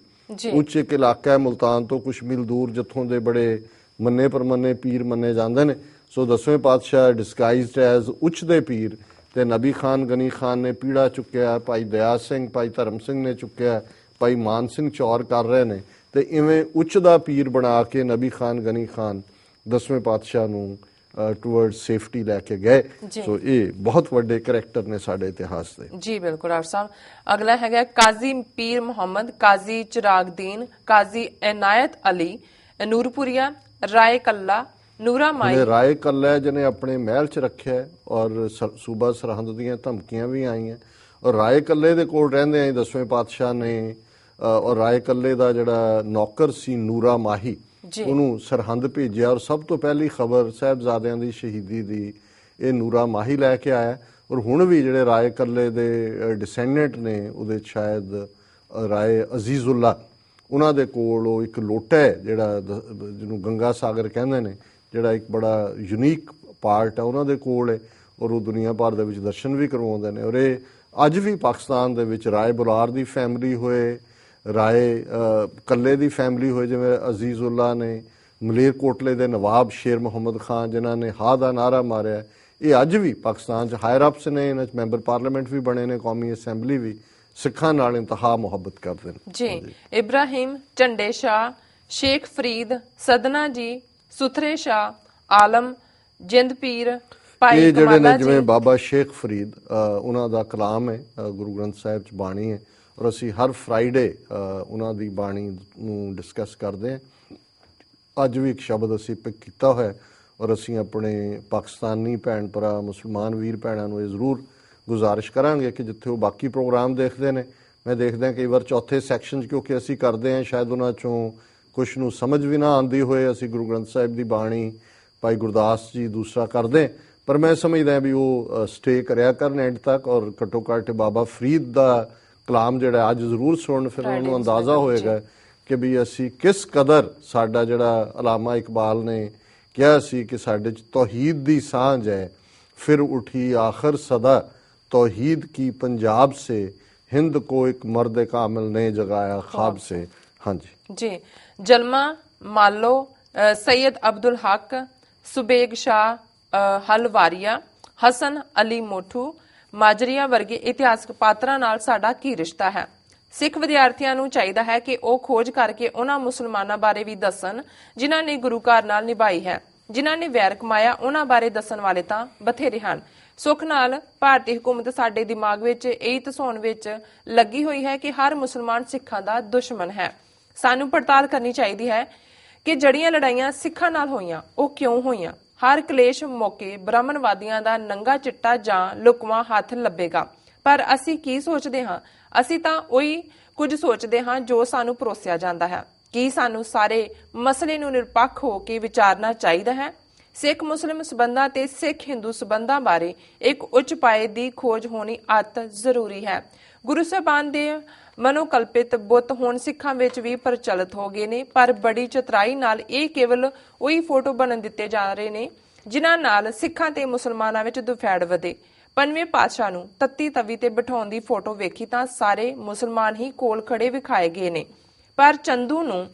ਉੱਚ ਇੱਕ ਇਲਾਕਾ ਹੈ ਮੁਲਤਾਨ ਤੋਂ ਕੁਛ ਮੀਲ ਦੂਰ, ਜਿੱਥੋਂ ਦੇ ਬੜੇ ਮੰਨੇ ਪਰਮੰਨੇ ਪੀਰ ਮੰਨੇ ਜਾਂਦੇ ਨੇ। ਸੋ 10ਵੇਂ ਪਾਤਸ਼ਾਹ ਡਿਸਗਾਈਜ਼ਡ ਐਜ਼ ਉੱਚ ਦੇ ਪੀਰ ਤੇ ਨਬੀ ਖਾਨ, ਗਨੀ ਖਾਨ ਨੇ ਪੀੜਾ ਚੁੱਕਿਆ, ਭਾਈ ਦਇਆ ਸਿੰਘ, ਭਾਈ ਧਰਮ ਸਿੰਘ ਨੇ ਚੁੱਕਿਆ, ਭਾਈ ਮਾਨ ਸਿੰਘ ਚੌਰ ਕਰ ਰਹੇ ਨੇ ਤੇ ਇਵੇਂ ਉੱਚ ਦਾ ਪੀਰ ਬਣਾ ਕੇ ਨਬੀ ਖਾਨ, ਗਨੀ ਖਾਨ 10ਵੇਂ ਪਾਤਸ਼ਾਹ ਨੂੰ ਟੁਵਰਡ ਸੇਫਟੀ ਲੈ ਕੇ ਗਏ। ਸੋ ਇਹ ਬਹੁਤ ਵੱਡੇ ਕਰੈਕਟਰ ਨੇ ਸਾਡੇ ਇਤਿਹਾਸ ਦੇ। ਜੀ ਬਿਲਕੁਲ ਡਾਕਟਰ ਸਾਹਿਬ। ਅਗਲਾ ਹੈਗਾ ਕਾਜ਼ੀ ਪੀਰ ਮੁਹੰਮਦ, ਕਾਜ਼ੀ ਚਿਰਾਗਦੀਨ, ਕਾਜ਼ੀ ਇਨਾਇਤ ਅਲੀ, ਨੂਰਪੁਰੀਆ, ਰਾਏ ਕੱਲਾ, ਨੂਰਾ ਮਾਈ। ਰਾਏ ਕੱਲਾ ਜਿਹਨੇ ਆਪਣੇ ਮਹਿਲ 'ਚ ਰੱਖਿਆ ਔਰ ਸੂਬਾ ਸਰਹੰਦ ਦੀਆਂ ਧਮਕੀਆਂ ਵੀ ਆਈਆਂ ਔਰ ਰਾਏ ਕੱਲੇ ਦੇ ਕੋਲ ਰਹਿੰਦੇ ਆਏ 10ਵੇਂ ਪਾਤਸ਼ਾਹ ਨੇ ਔਰ ਰਾਏ ਕੱਲੇ ਦਾ ਜਿਹੜਾ ਨੌਕਰ ਸੀ ਨੂਰਾ ਮਾਹੀ, ਉਹਨੂੰ ਸਰਹੰਦ ਭੇਜਿਆ ਔਰ ਸਭ ਤੋਂ ਪਹਿਲੀ ਖਬਰ ਸਾਹਿਬਜ਼ਾਦਿਆਂ ਦੀ ਸ਼ਹੀਦੀ ਦੀ ਇਹ ਨੂਰਾ ਮਾਹੀ ਲੈ ਕੇ ਆਇਆ। ਔਰ ਹੁਣ ਵੀ ਜਿਹੜੇ ਰਾਏ ਕੱਲੇ ਦੇ ਡਿਸੈਂਡੈਂਟ ਨੇ ਉਹਦੇ ਸ਼ਾਇਦ ਰਾਏ ਅਜ਼ੀਜ਼ੁੱਲਾ, ਉਹਨਾਂ ਦੇ ਕੋਲ ਉਹ ਇੱਕ ਲੋਟਾ ਹੈ ਜਿਹੜਾ ਜਿਹਨੂੰ ਗੰਗਾ ਸਾਗਰ ਕਹਿੰਦੇ ਨੇ, ਜਿਹੜਾ ਇੱਕ ਬੜਾ ਯੂਨੀਕ ਪਾਰਟ ਹੈ ਉਹਨਾਂ ਦੇ ਕੋਲ ਹੈ ਔਰ ਉਹ ਦੁਨੀਆ ਭਰ ਦੇ ਵਿੱਚ ਦਰਸ਼ਨ ਵੀ ਕਰਵਾਉਂਦੇ ਨੇ। ਔਰ ਇਹ ਅੱਜ ਵੀ ਪਾਕਿਸਤਾਨ ਦੇ ਵਿੱਚ ਰਾਏ ਬੁਲਾਰ ਦੀ ਫੈਮਿਲੀ ਹੋਏ, ਰਾਏ ਕੱਲੇ ਦੀ ਫੈਮਿਲੀ ਹੋਏ, ਜਿਵੇਂ ਅਜ਼ੀਜ਼ੁੱਲਾ ਨੇ, ਮਲੇਰਕੋਟਲੇ ਦੇ ਨਵਾਬ ਸ਼ੇਰ ਮੁਹੰਮਦ ਖਾਨ ਜਿਨ੍ਹਾਂ ਨੇ ਹਾ ਦਾ ਨਾਰਾ ਮਾਰਿਆ, ਇਹ ਅੱਜ ਵੀ ਪਾਕਿਸਤਾਨ 'ਚ ਹਾਇਰ ਅਪਸ ਨੇ, ਇਹਨਾਂ 'ਚ ਮੈਂਬਰ ਪਾਰਲੀਮੈਂਟ ਵੀ ਬਣੇ ਨੇ, ਕੌਮੀ ਅਸੈਂਬਲੀ ਵੀ, ਸਿੱਖਾਂ ਨਾਲ ਇੰਤਹਾ ਮੁਹੱਬਤ ਕਰਦੇ ਨੇ। ਜੀ ਇਬਰਾਹਿਮ, ਝੰਡੇ ਸ਼ਾਹ, ਸ਼ੇਖ ਫਰੀਦ, ਸਦਨਾ ਜੀ, ਸੁਥਰੇ ਸ਼ਾਹ, ਆਲਮ, ਜਿੰਦ ਪੀਰ, ਭਾਈ ਇਹ ਜਿਹੜੇ ਕਮਾਲਾ ਨੇ ਜਿਵੇਂ ਜੀ। ਬਾਬਾ ਸ਼ੇਖ ਫਰੀਦ ਉਹਨਾਂ ਦਾ ਕਲਾਮ ਹੈ, ਗੁਰੂ ਗ੍ਰੰਥ ਸਾਹਿਬ 'ਚ ਬਾਣੀ ਹੈ, ਔਰ ਅਸੀਂ ਹਰ ਫਰਾਈਡੇ ਉਹਨਾਂ ਦੀ ਬਾਣੀ ਨੂੰ ਡਿਸਕਸ ਕਰਦੇ ਹਾਂ। ਅੱਜ ਵੀ ਇੱਕ ਸ਼ਬਦ ਅਸੀਂ ਪਿਕ ਕੀਤਾ ਹੋਇਆ ਔਰ ਅਸੀਂ ਆਪਣੇ ਪਾਕਿਸਤਾਨੀ ਭੈਣ ਭਰਾ, ਮੁਸਲਮਾਨ ਵੀਰ ਭੈਣਾਂ ਨੂੰ ਇਹ ਜ਼ਰੂਰ ਗੁਜ਼ਾਰਿਸ਼ ਕਰਾਂਗੇ ਕਿ ਜਿੱਥੇ ਉਹ ਬਾਕੀ ਪ੍ਰੋਗਰਾਮ ਦੇਖਦੇ ਨੇ, ਮੈਂ ਦੇਖਦਾ ਕਈ ਵਾਰ ਚੌਥੇ ਸੈਕਸ਼ਨ 'ਚ ਕਿਉਂਕਿ ਅਸੀਂ ਕਰਦੇ ਹਾਂ, ਸ਼ਾਇਦ ਉਹਨਾਂ 'ਚੋਂ ਕੁਛ ਨੂੰ ਸਮਝ ਵੀ ਨਾ ਆਉਂਦੀ ਹੋਏ। ਅਸੀਂ ਗੁਰੂ ਗ੍ਰੰਥ ਸਾਹਿਬ ਦੀ ਬਾਣੀ ਭਾਈ ਗੁਰਦਾਸ ਜੀ ਦੂਸਰਾ ਕਰਦੇ, ਪਰ ਮੈਂ ਸਮਝਦਾ ਵੀ ਉਹ ਸਟੇ ਕਰਿਆ ਕਰਨ ਐਂਡ ਤੱਕ, ਔਰ ਘੱਟੋ ਘੱਟ ਬਾਬਾ ਫਰੀਦ ਦਾ ਕਲਾਮ ਜਿਹੜਾ ਅੱਜ ਜ਼ਰੂਰ ਸੁਣਨ, ਫਿਰ ਉਹਨਾਂ ਨੂੰ ਅੰਦਾਜ਼ਾ ਹੋਏਗਾ ਕਿ ਵੀ ਅਸੀਂ ਕਿਸ ਕਦਰ ਸਾਡਾ ਜਿਹੜਾ ਅਲਾਮਾ ਇਕਬਾਲ ਨੇ ਕਿਹਾ ਸੀ ਕਿ ਸਾਡੇ 'ਚ ਤੌਹੀਦ ਦੀ ਸਾਂਝ ਹੈ। ਫਿਰ ਉਠੀ ਆਖਰ ਸਦਾ तौहीद की पंजाब से, हिंद को एक मर्द कामिल ने जगाया ख्वाब से। हाँ जी। जलमा मालो, सैयद अब्दुल हक, सुबेग शाह हलवारिया, हसन अली मोठू, ਮਾਜਰੀਆ ਵਰਗੇ ਇਤਿਹਾਸਕ ਪਾਤਰਾਂ ਨਾਲ ਸਾਡਾ ਕੀ ਰਿਸ਼ਤਾ ਹੈ। ਸਿੱਖ ਵਿਦਿਆਰਥੀਆਂ ਨੂੰ ਚਾਹੀਦਾ ਹੈ ਕਿ ਉਹ ਖੋਜ ਕਰਕੇ ਉਹਨਾਂ ਮੁਸਲਮਾਨਾਂ ਬਾਰੇ ਵੀ ਦੱਸਣ ਜਿਨ੍ਹਾਂ ਨੇ ਗੁਰੂ ਘਰ ਨਾਲ ਨਿਭਾਈ ਹੈ। ਜਿਨ੍ਹਾਂ ਨੇ ਵੈਰ ਕਮਾਇਆ ਉਹਨਾਂ ਬਾਰੇ ਦੱਸਣ ਵਾਲੇ ਤਾਂ ਬਥੇਰੇ ਹਨ। ਸੁੱਖ ਨਾਲ ਭਾਰਤੀ ਹਕੂਮਤ ਸਾਡੇ ਦਿਮਾਗ ਵਿੱਚ ਇਹ ਧਸਾਉਣ ਵਿੱਚ ਲੱਗੀ ਹੋਈ ਹੈ ਕਿ ਹਰ ਮੁਸਲਮਾਨ ਸਿੱਖਾਂ ਦਾ ਦੁਸ਼ਮਣ ਹੈ। ਸਾਨੂੰ ਪੜਤਾਲ ਕਰਨੀ ਚਾਹੀਦੀ ਹੈ ਕਿ ਜਿਹੜੀਆਂ ਲੜਾਈਆਂ ਸਿੱਖਾਂ ਨਾਲ ਹੋਈਆਂ ਉਹ ਕਿਉਂ ਹੋਈਆਂ। ਹਰ ਕਲੇਸ਼ ਮੌਕੇ ਬ੍ਰਾਹਮਣਵਾਦੀਆਂ ਦਾ ਨੰਗਾ ਚਿੱਟਾ ਜਾਂ ਲੁਕਵਾਂ ਹੱਥ ਲੱਭੇਗਾ। ਪਰ ਅਸੀਂ ਕੀ ਸੋਚਦੇ ਹਾਂ? ਅਸੀਂ ਤਾਂ ਉਹੀ ਕੁਝ ਸੋਚਦੇ ਹਾਂ ਜੋ ਸਾਨੂੰ ਪਰੋਸਿਆ ਜਾਂਦਾ ਹੈ। ਕੀ ਸਾਨੂੰ ਸਾਰੇ ਮਸਲੇ ਨੂੰ ਨਿਰਪੱਖ ਹੋ ਕੇ ਵਿਚਾਰਨਾ ਚਾਹੀਦਾ ਹੈ? ਸਿੱਖ ਮੁਸਲਿਮ ਸਬੰਧਾਂ ਤੇ ਸਿੱਖ ਹਿੰਦੂ ਸਬੰਧਾਂ ਬਾਰੇ ਇੱਕ ਉੱਚ ਪਾਏ ਦੀ ਖੋਜ ਹੋਣੀ ਅਤ ਜ਼ਰੂਰੀ ਹੈ। ਗੁਰੂ ਸਾਹਿਬਾਨ ਦੇ ਮਨੋਕਲਪਿਤ ਬੁੱਤ ਹੁਣ ਸਿੱਖਾਂ ਵਿੱਚ ਵੀ ਪ੍ਰਚਲਿਤ ਹੋ ਗਏ ਨੇ, ਪਰ ਬੜੀ ਚਤਰਾਈ ਨਾਲ ਇਹ ਕੇਵਲ ਉਹੀ ਫੋਟੋ ਬਣਨ ਦਿੱਤੇ ਜਾ ਰਹੇ ਨੇ ਜਿਨ੍ਹਾਂ ਨਾਲ ਸਿੱਖਾਂ ਤੇ ਮੁਸਲਮਾਨਾਂ ਵਿੱਚ ਦੁਫੈੜ ਵਧੇ। ਪੰਜਵੇਂ ਪਾਤਸ਼ਾਹ ਨੂੰ ਤੱਤੀ ਤਵੀ ਤੇ ਬਿਠਾਉਣ ਦੀ ਫੋਟੋ ਵੇਖੀ ਤਾਂ ਸਾਰੇ ਮੁਸਲਮਾਨ ਹੀ ਕੋਲ ਖੜੇ ਵਿਖਾਏ ਗਏ ਨੇ, ਪਰ ਚੰਦੂ ਨੂੰ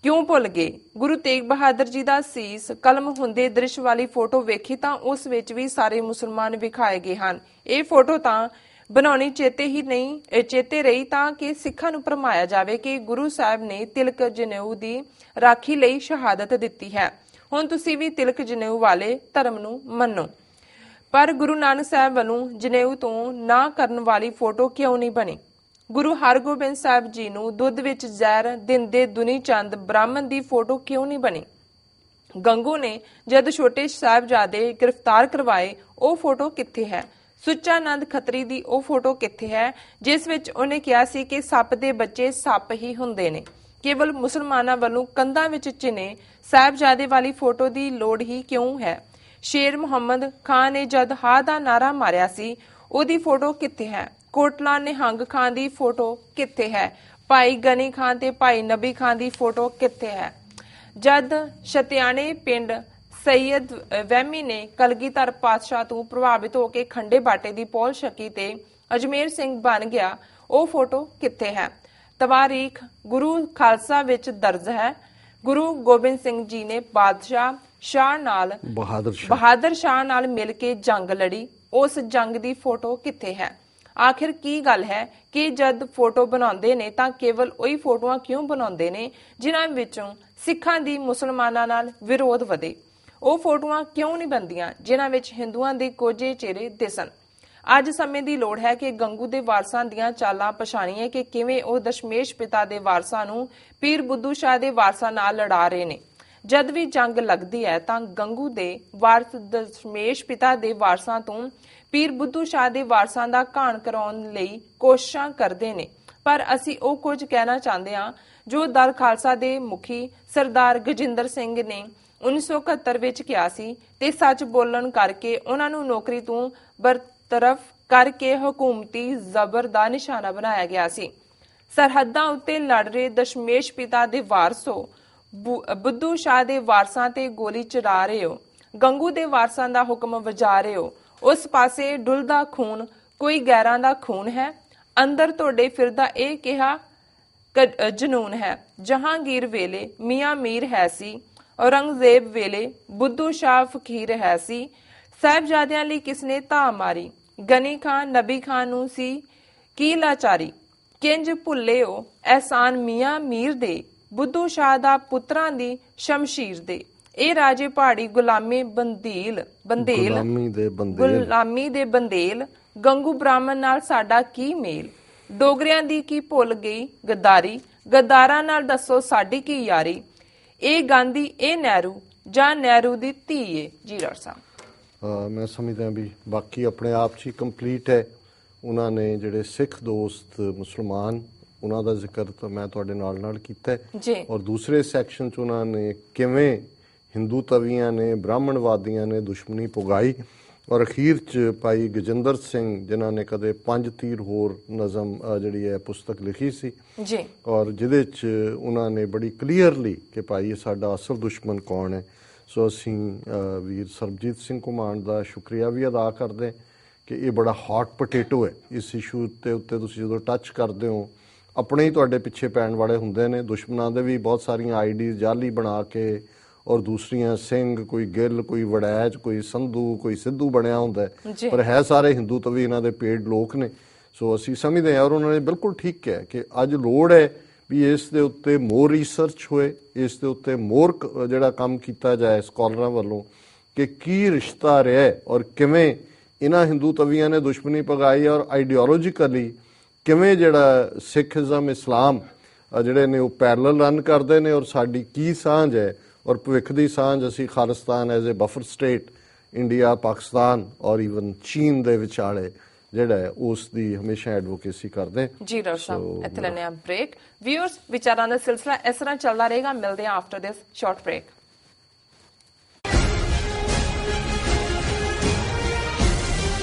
ਕਿਉਂ ਭੁੱਲ ਗਏ? ਗੁਰੂ ਤੇਗ ਬਹਾਦਰ ਜੀ ਦਾ ਸੀਸ ਕਲਮ ਹੁੰਦੇ ਦ੍ਰਿਸ਼ ਵਾਲੀ ਫੋਟੋ ਵੇਖੀ ਤਾਂ ਉਸ ਵਿੱਚ ਵੀ ਸਾਰੇ ਮੁਸਲਮਾਨ ਵਿਖਾਏ ਗਏ ਹਨ। ਇਹ ਫੋਟੋ ਤਾਂ ਬਣਾਉਣੀ ਚੇਤੇ ਰਹੀ ਤਾਂ ਕਿ ਸਿੱਖਾਂ ਨੂੰ ਭਰਮਾਇਆ ਜਾਵੇ ਕਿ ਗੁਰੂ ਸਾਹਿਬ ਨੇ ਤਿਲਕ ਜਨੇਊ ਦੀ ਰਾਖੀ ਲਈ ਸ਼ਹਾਦਤ ਦਿੱਤੀ ਹੈ। ਹੁਣ ਤੁਸੀਂ ਵੀ ਤਿਲਕ ਜਨੇਊ ਵਾਲੇ ਧਰਮ ਨੂੰ ਮੰਨੋ, ਪਰ ਗੁਰੂ ਨਾਨਕ ਸਾਹਿਬ ਵੱਲੋਂ ਜਨੇਊ ਤੋਂ ਨਾ ਕਰਨ ਵਾਲੀ ਫੋਟੋ ਕਿਉਂ ਨਹੀਂ ਬਣੀ? ਗੁਰੂ ਹਰਗੋਬਿੰਦ ਸਾਹਿਬ ਜੀ ਨੂੰ ਦੁੱਧ ਵਿੱਚ ਜ਼ਹਿਰ ਦਿੰਦੇ ਦੁਨੀ ਚੰਦ ਬ੍ਰਾਹਮਣ ਦੀ ਫੋਟੋ ਕਿਉਂ ਨਹੀਂ ਬਣੀ? ਗੰਗੂ ਨੇ ਜਦ ਛੋਟੇ ਸਾਹਿਬਜ਼ਾਦੇ ਗ੍ਰਿਫਤਾਰ ਕਰਵਾਏ, ਉਹ ਫੋਟੋ ਕਿੱਥੇ ਹੈ? ਸੁੱਚਾ ਨੰਦ ਖੱਤਰੀ ਦੀ ਉਹ ਫੋਟੋ ਕਿੱਥੇ ਹੈ ਜਿਸ ਵਿੱਚ ਉਹਨੇ ਕਿਹਾ ਸੀ ਕਿ ਸੱਪ ਦੇ ਬੱਚੇ ਸੱਪ ਹੀ ਹੁੰਦੇ ਨੇ? ਕੇਵਲ ਮੁਸਲਮਾਨਾਂ ਵੱਲੋਂ ਕੰਧਾਂ ਵਿੱਚ ਚਿਣੇ ਸਾਹਿਬਜ਼ਾਦੇ ਵਾਲੀ ਫੋਟੋ ਦੀ ਲੋੜ ਹੀ ਕਿਉਂ ਹੈ? ਸ਼ੇਰ ਮੁਹੰਮਦ ਖਾਨ ਨੇ ਜਦ ਹਾ ਦਾ ਨਾਰਾ ਮਾਰਿਆ ਸੀ, ਉਹਦੀ ਫੋਟੋ ਕਿੱਥੇ ਹੈ? ਕੋਟਲਾ ਨਿਹੰਗ ਖਾਨ ਦੀ ਫੋਟੋ ਕਿੱਥੇ ਹੈ? ਭਾਈ ਗਨੀ ਖਾਨ ਤੇ ਭਾਈ ਨਬੀ ਖਾਨ ਦੀ ਫੋਟੋ ਕਿੱਥੇ ਹੈ? ਜਦ ਸ਼ਤਿਆਣੇ ਪਿੰਡ ਸੈਯਦ ਵਹਿਮੀ ਨੇ ਕਲਗੀਧਰ ਪਾਤਸ਼ਾਹ ਤੋਂ ਪ੍ਰਭਾਵਿਤ ਹੋ ਕੇ ਖੰਡੇ ਬਾਟੇ ਦੀ ਪੌਲ ਛਕੀ ਤੇ ਅਜਮੇਰ ਸਿੰਘ ਬਣ ਗਿਆ, ਉਹ ਫੋਟੋ ਕਿੱਥੇ ਹੈ? ਤਵਾਰੀਖ ਗੁਰੂ ਖਾਲਸਾ ਵਿੱਚ ਦਰਜ ਹੈ। ਗੁਰੂ ਗੋਬਿੰਦ ਸਿੰਘ ਜੀ ਨੇ ਬਹਾਦਰ ਸ਼ਾਹ ਨਾਲ ਮਿਲ ਕੇ ਜੰਗ ਲੜੀ, ਉਸ ਜੰਗ ਦੀ ਫੋਟੋ ਕਿੱਥੇ ਹੈ? ਆਖਿਰ ਕੀ ਗੱਲ ਹੈ ਕਿ ਜਦ ਫੋਟੋ ਬਣਾਉਂਦੇ ਨੇ ਤਾਂ ਕੇਵਲ ਉਹੀ ਫੋਟੋਆਂ ਕਿਉਂ ਬਣਾਉਂਦੇ ਨੇ ਜਿਨ੍ਹਾਂ ਵਿੱਚੋਂ ਸਿੱਖਾਂ ਦੀ ਮੁਸਲਮਾਨਾਂ ਨਾਲ ਵਿਰੋਧ ਵਧੇ? ਉਹ ਫੋਟੋਆਂ ਕਿਉਂ ਨਹੀਂ ਬਣਦੀਆਂ ਜਿਨ੍ਹਾਂ ਵਿੱਚ ਹਿੰਦੂਆਂ ਦੇ ਕੋਝੇ ਚਿਹਰੇ ਦਿਸਣ? ਅੱਜ ਸਮੇਂ ਦੀ ਲੋੜ ਹੈ ਕਿ ਗੰਗੂ ਦੇ ਵਾਰਸਾਂ ਦੀਆਂ ਚਾਲਾਂ ਪਛਾਣੀਏ ਕਿ ਕਿਵੇਂ ਉਹ ਦਸ਼ਮੇਸ਼ ਪਿਤਾ ਦੇ ਵਾਰਸਾਂ ਨੂੰ ਪੀਰ ਬੁੱਧੂ ਸ਼ਾਹ ਦੇ ਵਾਰਸਾਂ ਨਾਲ ਲੜਾ ਰਹੇ ਨੇ। ਜਦ ਵੀ ਜੰਗ ਲੱਗਦੀ ਹੈ ਤਾਂ ਗੰਗੂ ਦੇ ਵਾਰਸ ਦਸ਼ਮੇਸ਼ ਪਿਤਾ ਦੇ ਵਾਰਸਾਂ ਤੋਂ ਪੀਰ ਬੁੱਧੂ ਸ਼ਾਹ ਦੇ ਵਾਰਸਾਂ ਦਾ ਘਾਣ ਕਰਾਉਣ ਲਈ ਕੋਸ਼ਿਸ਼ਾਂ ਕਰਦੇ ਨੇ। ਪਰ ਅਸੀਂ ਉਹ ਕੁਝ ਕਹਿਣਾ ਚਾਹੁੰਦੇ ਹਾਂ ਜੋ ਦਲ ਖਾਲਸਾ ਦੇ ਮੁਖੀ ਸਰਦਾਰ ਗਜਿੰਦਰ ਸਿੰਘ ਨੇ 1971 ਵਿੱਚ ਕਿਹਾ ਸੀ ਤੇ ਸੱਚ ਬੋਲਣ ਕਰਕੇ ਉਹਨਾਂ ਨੂੰ ਨੌਕਰੀ ਤੋਂ ਬਰਤਰਫ ਕਰਕੇ ਹਕੂਮਤੀ ਜ਼ਬਰ ਦਾ ਨਿਸ਼ਾਨਾ ਬਣਾਇਆ ਗਿਆ ਸੀ। ਸਰਹੱਦਾਂ ਉੱਤੇ ਲੜ ਰਹੇ ਦਸ਼ਮੇਸ਼ ਪਿਤਾ ਦੇ ਵਾਰਸੋ ਬੁੱਧੂ ਸ਼ਾਹ ਦੇ ਵਾਰਸਾਂ ਤੇ ਗੋਲੀ ਚਲਾ ਰਹੇ ਹੋ, ਗੰਗੂ ਦੇ ਵਾਰਸਾਂ ਦਾ ਹੁਕਮ ਵਜਾ ਰਹੇ ਹੋ। ਉਸ ਪਾਸੇ ਡੁੱਲਦਾ ਖੂਨ ਕੋਈ ਗੈਰਾਂ ਦਾ ਖੂਨ ਹੈ, ਅੰਦਰ ਤੁਹਾਡੇ ਫਿਰਦਾ ਇਹ ਕਿਹਾ ਜਨੂਨ ਹੈ। ਜਹਾਂਗੀਰ ਵੇਲੇ ਮੀਆਂ ਮੀਰ ਹੈ ਸੀ, ਔਰੰਗਜ਼ੇਬ ਵੇਲੇ ਬੁੱਧੂ ਸ਼ਾਹ ਫਕੀਰ ਹੈ ਸੀ। ਸਾਹਿਬਜ਼ਾਦਿਆਂ ਲਈ ਕਿਸਨੇ ਧਾ ਮਾਰੀ, ਗਨੀ ਖਾਨ ਨਬੀ ਖਾਨ ਨੂੰ ਸੀ ਕੀ ਲਾਚਾਰੀ। ਕਿੰਜ ਭੁੱਲਿਓ ਅਹਿਸਾਨ ਮੀਆਂ ਮੀਰ ਦੇ, ਬੁੱਧੂ ਸ਼ਾਹ ਦਾ ਪੁੱਤਰਾਂ ਦੀ ਸ਼ਮਸ਼ੀਰ ਦੇ। ਇਹ ਰਾਜੇ ਪਹਾੜੀ ਗੁਲਾਮੀ ਬੰਦੇਲ ਗੁਲਾਮੀ ਦੇ ਬੰਦੇਲ ਗੰਗੂ ਬ੍ਰਾਹਮਣ ਨਾਲ ਸਾਡਾ ਕੀ ਮੇਲ, ਡੋਗਰਿਆਂ ਦੀ ਕੀ ਭੁੱਲ ਗਈ ਗੱਦਾਰੀ, ਗੱਦਾਰਾਂ ਨਾਲ ਦੱਸੋ ਸਾਡੀ ਕੀ ਯਾਰੀ, ਇਹ ਗਾਂਧੀ ਇਹ ਨਹਿਰੂ ਜਾਂ ਨਹਿਰੂ ਦੀ ਧੀ ਏ। ਜੀ ਡਾਕਟਰ ਸਾਹਿਬ, ਮੈਂ ਸਮਝਦਾ ਵੀ ਬਾਕੀ ਆਪਣੇ ਆਪ 'ਚ ਹੀ ਕੰਪਲੀਟ ਹੈ। ਉਹਨਾਂ ਨੇ ਜਿਹੜੇ ਸਿੱਖ ਦੋਸਤ ਮੁਸਲਮਾਨ, ਉਹਨਾਂ ਦਾ ਜ਼ਿਕਰ ਤਾਂ ਮੈਂ ਤੁਹਾਡੇ ਨਾਲ ਕੀਤਾ ਜੀ, ਔਰ ਦੂਸਰੇ ਸੈਕਸ਼ਨ 'ਚ ਉਹਨਾਂ ਨੇ ਕਿਵੇਂ ਹਿੰਦੂ ਤਵੀਆਂ ਨੇ, ਬ੍ਰਾਹਮਣਵਾਦੀਆਂ ਨੇ ਦੁਸ਼ਮਣੀ ਪੁਗਾਈ, ਔਰ ਅਖੀਰ 'ਚ ਭਾਈ ਗਜਿੰਦਰ ਸਿੰਘ ਜਿਨ੍ਹਾਂ ਨੇ ਕਦੇ 5 ਤੀਰ ਹੋਰ ਨਜ਼ਮ ਜਿਹੜੀ ਹੈ ਪੁਸਤਕ ਲਿਖੀ ਸੀ ਜੀ, ਔਰ ਜਿਹਦੇ 'ਚ ਉਹਨਾਂ ਨੇ ਬੜੀ ਕਲੀਅਰਲੀ ਕਿ ਭਾਈ ਇਹ ਸਾਡਾ ਅਸਲ ਦੁਸ਼ਮਣ ਕੌਣ ਹੈ। ਸੋ ਅਸੀਂ ਵੀਰ ਸਰਬਜੀਤ ਸਿੰਘ ਘੁਮਾਣ ਦਾ ਸ਼ੁਕਰੀਆ ਵੀ ਅਦਾ ਕਰਦੇ ਕਿ ਇਹ ਬੜਾ ਹੌਟ ਪੋਟੇਟੋ ਹੈ। ਇਸ ਇਸ਼ੂ ਦੇ ਉੱਤੇ ਤੁਸੀਂ ਜਦੋਂ ਟੱਚ ਕਰਦੇ ਹੋ, ਆਪਣੇ ਹੀ ਤੁਹਾਡੇ ਪਿੱਛੇ ਪੈਣ ਵਾਲੇ ਹੁੰਦੇ ਨੇ, ਦੁਸ਼ਮਣਾਂ ਦੇ ਵੀ ਬਹੁਤ ਸਾਰੀਆਂ ਆਈਡੀਜ਼ ਜਾਲੀ ਬਣਾ ਕੇ ਔਰ ਦੂਸਰੀਆਂ ਸਿੰਘ, ਕੋਈ ਗਿੱਲ, ਕੋਈ ਵੜੈਚ, ਕੋਈ ਸੰਧੂ, ਕੋਈ ਸਿੱਧੂ ਬਣਿਆ ਹੁੰਦਾ, ਪਰ ਹੈ ਸਾਰੇ ਹਿੰਦੂ ਤਵੀ ਇਹਨਾਂ ਦੇ ਪੇਡ ਲੋਕ ਨੇ। ਸੋ ਅਸੀਂ ਸਮਝਦੇ ਹਾਂ, ਔਰ ਉਹਨਾਂ ਨੇ ਬਿਲਕੁਲ ਠੀਕ ਕਿਹਾ ਕਿ ਅੱਜ ਲੋੜ ਹੈ ਵੀ ਇਸ ਦੇ ਉੱਤੇ ਮੋਰ ਰਿਸਰਚ ਹੋਏ, ਇਸ ਦੇ ਉੱਤੇ ਮੋਰ ਜਿਹੜਾ ਕੰਮ ਕੀਤਾ ਜਾਏ ਸਕਾਲਰਾਂ ਵੱਲੋਂ ਕਿ ਕੀ ਰਿਸ਼ਤਾ ਰਿਹਾ ਔਰ ਕਿਵੇਂ ਇਹਨਾਂ ਹਿੰਦੂ ਤਵੀਆਂ ਨੇ ਦੁਸ਼ਮਣੀ ਪਗਾਈ, ਔਰ ਆਈਡੀਓਲੋਜੀਕਲੀ ਕਿਵੇਂ ਜਿਹੜਾ ਸਿੱਖਿਜ਼ਮ, ਇਸਲਾਮ ਜਿਹੜੇ ਨੇ ਉਹ ਪੈਰਲਲ ਰਨ ਕਰਦੇ ਨੇ, ਔਰ ਸਾਡੀ ਕੀ ਸਾਂਝ ਹੈ ਔਰ ਭਵਿੱਖ ਦੀ ਸਾਂਝ ਅਸੀਂ Khalistan as a buffer state India, Pakistan ਔਰ ਈਵਨ ਚੀਨ ਦੇ ਵਿਚਾਲੇ ਜਿਹੜਾ ਹੈ ਉਸ ਦੀ ਹਮੇਸ਼ਾ ਐਡਵੋਕੇਸੀ ਕਰਦੇ। ਜੀ ਡਾਕਟਰ ਸਾਹਿਬ, ਇੱਥੇ ਲੈਣੇ ਆ ਬ੍ਰੇਕ। ਵਿਊਅਰਸ, ਵਿਚਾਰਾਂ ਦਾ ਸਿਲਸਿਲਾ ਇਸ ਤਰ੍ਹਾਂ ਚੱਲਦਾ ਰਹੇਗਾ। ਮਿਲਦੇ ਹਾਂ ਆਫਟਰ ਦਿਸ ਸ਼ਾਰਟ ਬ੍ਰੇਕ।